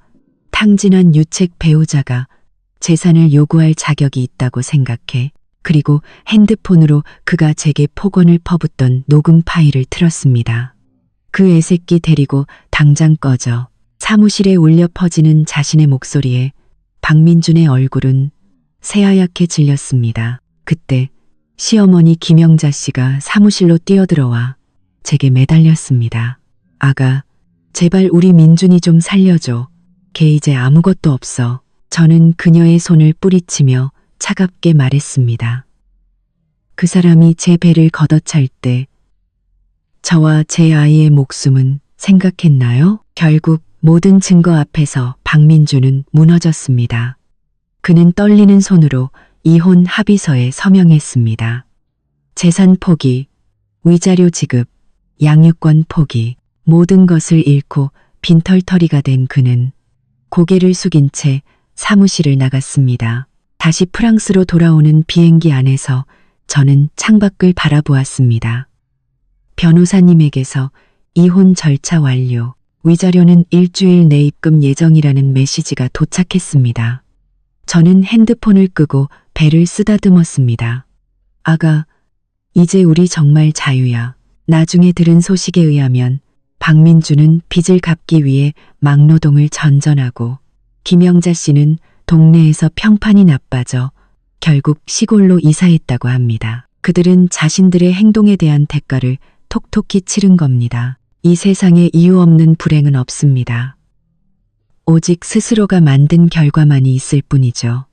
Speaker 1: 탕진한 유책 배우자가 재산을 요구할 자격이 있다고 생각해. 그리고 핸드폰으로 그가 제게 폭언을 퍼붓던 녹음 파일을 틀었습니다. 그 애새끼 데리고 당장 꺼져. 사무실에 울려 퍼지는 자신의 목소리에 박민준의 얼굴은 새하얗게 질렸습니다. 그때 시어머니 김영자 씨가 사무실로 뛰어들어와 제게 매달렸습니다. 아가, 제발 우리 민준이 좀 살려줘. 걔 이제 아무것도 없어. 저는 그녀의 손을 뿌리치며 차갑게 말했습니다. 그 사람이 제 배를 걷어찰 때 저와 제 아이의 목숨은 생각했나요? 결국 모든 증거 앞에서 박민주는 무너졌습니다. 그는 떨리는 손으로 이혼 합의서에 서명했습니다. 재산 포기, 위자료 지급, 양육권 포기, 모든 것을 잃고 빈털터리가 된 그는 고개를 숙인 채 사무실을 나갔습니다. 다시 프랑스로 돌아오는 비행기 안에서 저는 창밖을 바라보았습니다. 변호사님에게서 이혼 절차 완료, 위자료는 일주일 내 입금 예정이라는 메시지가 도착했습니다. 저는 핸드폰을 끄고 배를 쓰다듬었습니다. 아가, 이제 우리 정말 자유야. 나중에 들은 소식에 의하면 박민주는 빚을 갚기 위해 막노동을 전전하고 김영자 씨는 동네에서 평판이 나빠져 결국 시골로 이사했다고 합니다. 그들은 자신들의 행동에 대한 대가를 톡톡히 치른 겁니다. 이 세상에 이유 없는 불행은 없습니다. 오직 스스로가 만든 결과만이 있을 뿐이죠.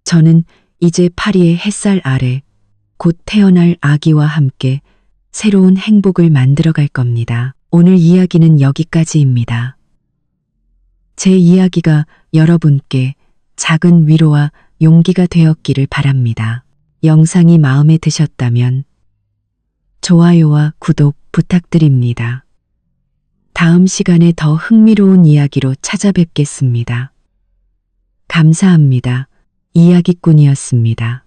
Speaker 1: 저는 이제 파리의 햇살 아래 곧 태어날 아기와 함께 새로운 행복을 만들어갈 겁니다. 오늘 이야기는 여기까지입니다. 제 이야기가 여러분께 작은 위로와 용기가 되었기를 바랍니다. 영상이 마음에 드셨다면 좋아요와 구독 부탁드립니다. 다음 시간에 더 흥미로운 이야기로 찾아뵙겠습니다. 감사합니다. 이야기꾼이었습니다.